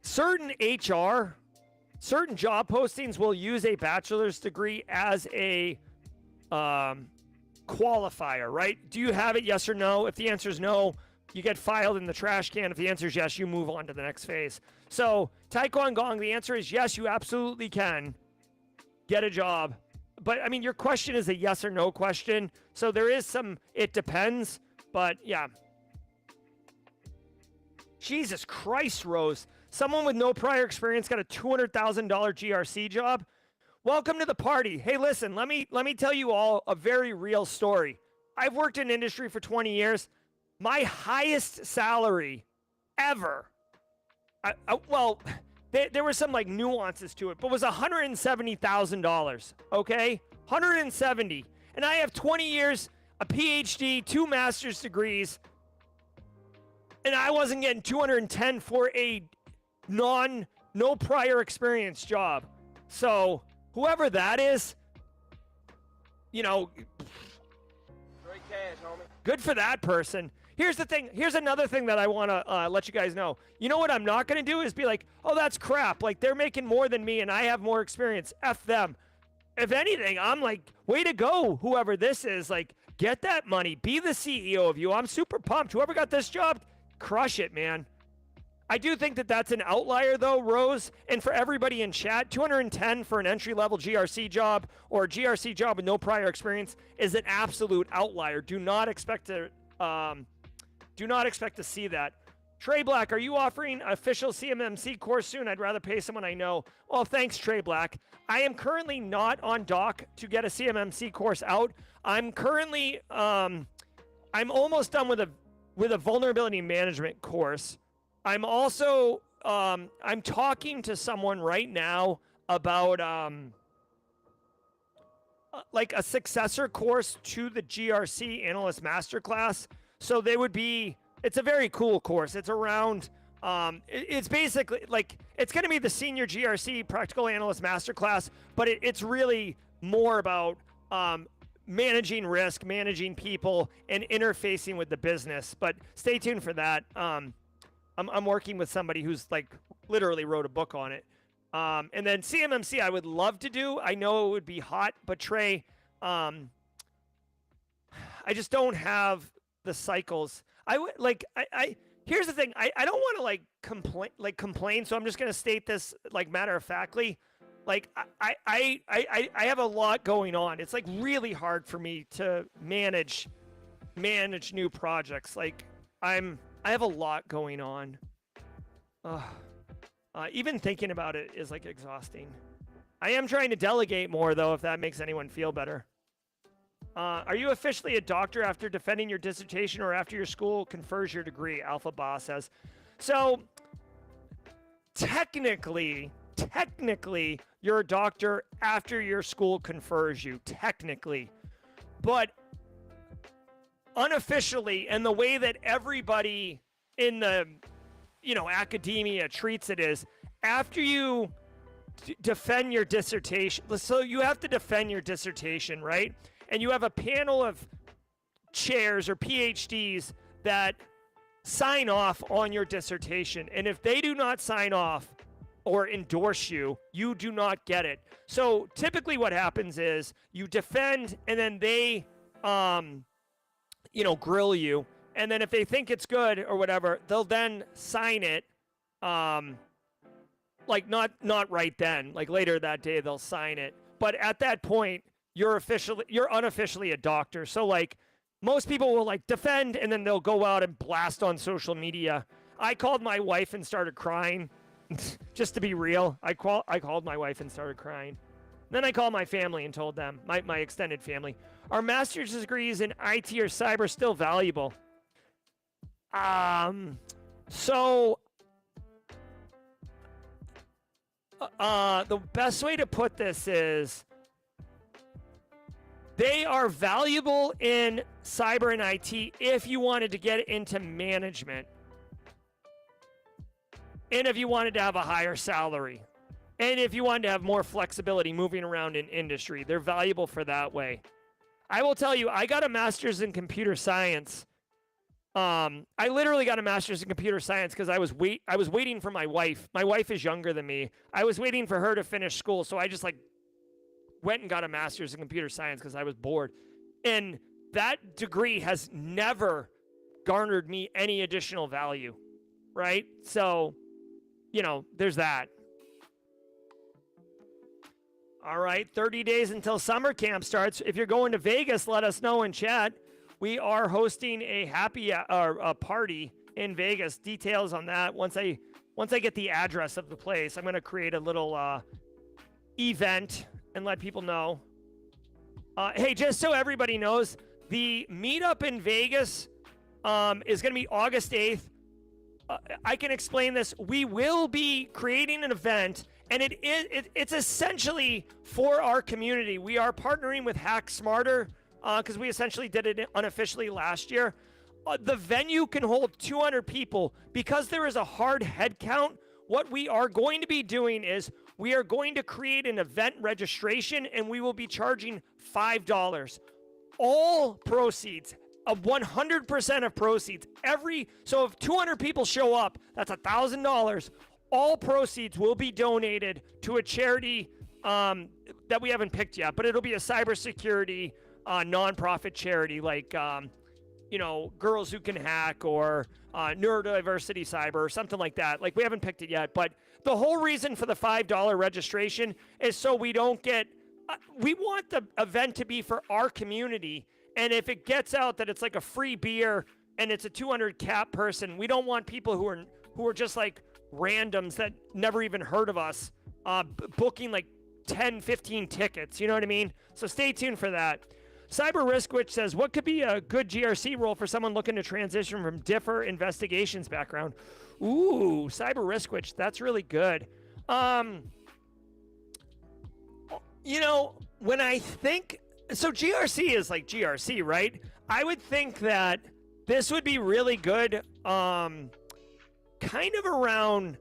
certain job postings will use a bachelor's degree as a qualifier, right? Do you have it? Yes or no? If the answer is no, you get filed in the trash can. If the answer is yes, you move on to the next phase. So, Taekwon Gong, the answer is yes, you absolutely can get a job. But, I mean, your question is a yes or no question. So there is some, it depends. But, yeah. Jesus Christ, Rose. Someone with no prior experience got a $200,000 GRC job. Welcome to the party. Hey, listen, let me tell you all a very real story. I've worked in industry for 20 years. My highest salary ever, there were some nuances to it, but was $170,000, okay? 170. And I have 20 years, a PhD, 2 master's degrees, and I wasn't getting 210 for a no prior experience job. So whoever that is, Straight cash, homie. good for that person. Here's the thing. Here's another thing that I want to let you guys know. You know what I'm not going to do is be like, oh, that's crap. They're making more than me and I have more experience. F them. If anything, I'm like, way to go, whoever this is. Get that money. Be the CEO of you. I'm super pumped. Whoever got this job, crush it, man. I do think that that's an outlier, though, Rose. And for everybody in chat, 210 for an entry-level GRC job or a GRC job with no prior experience is an absolute outlier. Do not expect to see that. Trey Black, are you offering an official CMMC course soon? I'd rather pay someone I know. Well, thanks, Trey Black. I am currently not on dock to get a CMMC course out. I'm currently, I'm almost done with a vulnerability management course. I'm also, I'm talking to someone right now about, a successor course to the GRC Analyst Masterclass. So it's a very cool course. It's around, it's basically, it's going to be the Senior GRC Practical Analyst Masterclass, but it's really more about, managing risk, managing people, and interfacing with the business. But stay tuned for that. I'm working with somebody who's literally wrote a book on it. And then CMMC I would love to do. I know it would be hot, but Trey, I just don't have the cycles. Here's the thing. I don't want to complain. So I'm just going to state this matter of factly. I have a lot going on. It's really hard for me to manage new projects. I have a lot going on. Even thinking about it is exhausting. I am trying to delegate more though, if that makes anyone feel better. Are you officially a doctor after defending your dissertation or after your school confers your degree? Alpha Boss says. So technically, you're a doctor after your school confers you, technically. But unofficially, and the way that everybody in the academia treats it is, after you defend your dissertation, so you have to defend your dissertation, right? And you have a panel of chairs or PhDs that sign off on your dissertation. And if they do not sign off or endorse you, you do not get it. So typically what happens is you defend and then they, grill you. And then if they think it's good or whatever, they'll then sign it. Like not right then, like later that day, they'll sign it. But at that point, you're unofficially a doctor. So like most people will like defend and then they'll go out and blast on social media. I called my wife and started crying. Just to be real, I called my wife and started crying. Then I called my family and told them, my extended family, are master's degrees in IT or cyber still valuable? So the best way to put this is they are valuable in cyber and IT if you wanted to get into management and if you wanted to have a higher salary and if you wanted to have more flexibility moving around in industry. They're valuable for that way. I will tell you, I got a master's in computer science. I literally got a master's in computer science because I was waiting for my wife. My wife is younger than me. I was waiting for her to finish school, so I just like went and got a master's in computer science because I was bored. And that degree has never garnered me any additional value, right? So, there's that. All right, 30 days until summer camp starts. If you're going to Vegas, let us know in chat. We are hosting a a party in Vegas. Details on that once I get the address of the place. I'm going to create a little event and let people know. Hey, just so everybody knows, the meetup in Vegas is going to be August 8th. I can explain this. We will be creating an event, and it's essentially for our community. We are partnering with Hack Smarter because we essentially did it unofficially last year. The venue can hold 200 people. Because there is a hard head count, what we are going to be doing is we are going to create an event registration, and we will be charging $5. All proceeds, 100% of proceeds, so if 200 people show up, that's $1,000. All proceeds will be donated to a charity that we haven't picked yet, but it'll be a cybersecurity nonprofit charity like, Girls Who Can Hack or Neurodiversity Cyber or something like that. Like, we haven't picked it yet, but the whole reason for the $5 registration is so we don't get, we want the event to be for our community. And if it gets out that it's like a free beer and it's a 200 cap person, we don't want people who are just like randoms that never even heard of us booking like 10, 15 tickets. You know what I mean? So stay tuned for that. Cyber Risk, which says, what could be a good GRC role for someone looking to transition from differ investigations background? Ooh, Cyber Risk, which that's really good. When I think, so GRC is like GRC, right? I would think that this would be really good, kind of around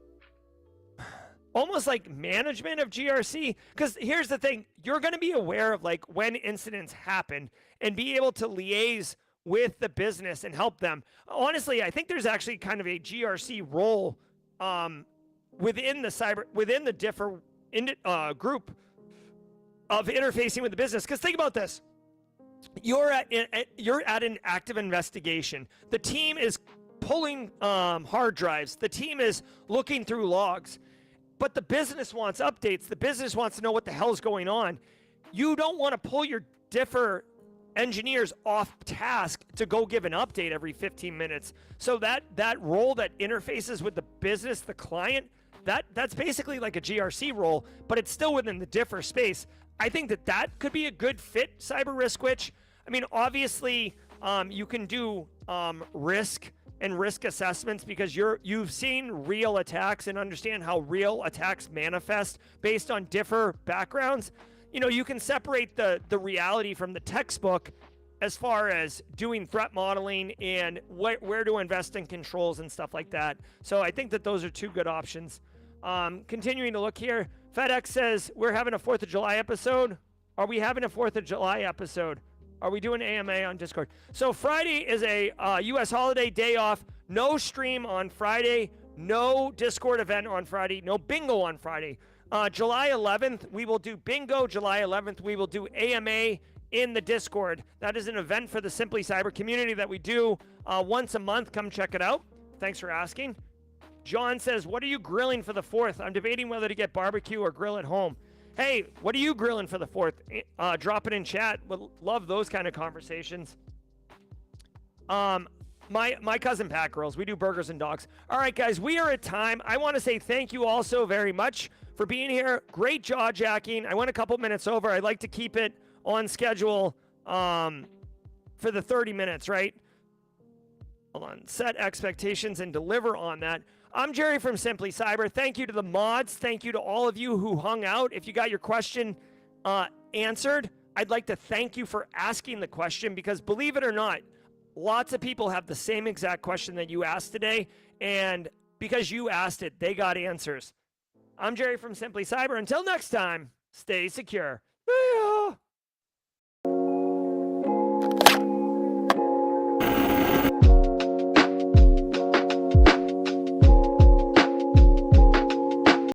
almost like management of GRC. Because here's the thing, you're going to be aware of like when incidents happen and be able to liaise with the business and help them. Honestly, I think there's actually kind of a GRC role within the differ group of interfacing with the business. Because think about this. You're at an active investigation. The team is pulling hard drives. The team is looking through logs. But the business wants updates. The business wants to know what the hell's going on. You don't want to pull your differ engineers off task to go give an update every 15 minutes. So that role that interfaces with the business, the client, that's basically like a GRC role, but it's still within the differ space. I think that could be a good fit, Cyber Risk, which, I mean, obviously you can do risk and risk assessments because you've seen real attacks and understand how real attacks manifest based on differ backgrounds. You can separate the reality from the textbook as far as doing threat modeling and where to invest in controls and stuff like that. So I think that those are two good options. Continuing to look here, FedEx says we're having a 4th of July episode. Are we having a 4th of July episode? Are we doing AMA on Discord? So Friday is a U.S. holiday, day off. No stream on Friday. No Discord event on Friday. No bingo on Friday. July 11th, we will do bingo. July 11th, we will do AMA in the Discord. That is an event for the Simply Cyber community that we do once a month. Come check it out. Thanks for asking. John says, what are you grilling for the 4th? I'm debating whether to get barbecue or grill at home. Hey, what are you grilling for the 4th? Drop it in chat. Would love those kind of conversations. My cousin Pat grills. We do burgers and dogs. All right, guys, we are at time. I want to say thank you all so very much for being here. Great jaw-jacking. I went a couple minutes over. I'd like to keep it on schedule for the 30 minutes, right? Hold on. Set expectations and deliver on that. I'm Jerry from Simply Cyber. Thank you to the mods. Thank you to all of you who hung out. If you got your question answered, I'd like to thank you for asking the question because believe it or not, lots of people have the same exact question that you asked today. And because you asked it, they got answers. I'm Jerry from Simply Cyber. Until next time, stay secure. See ya.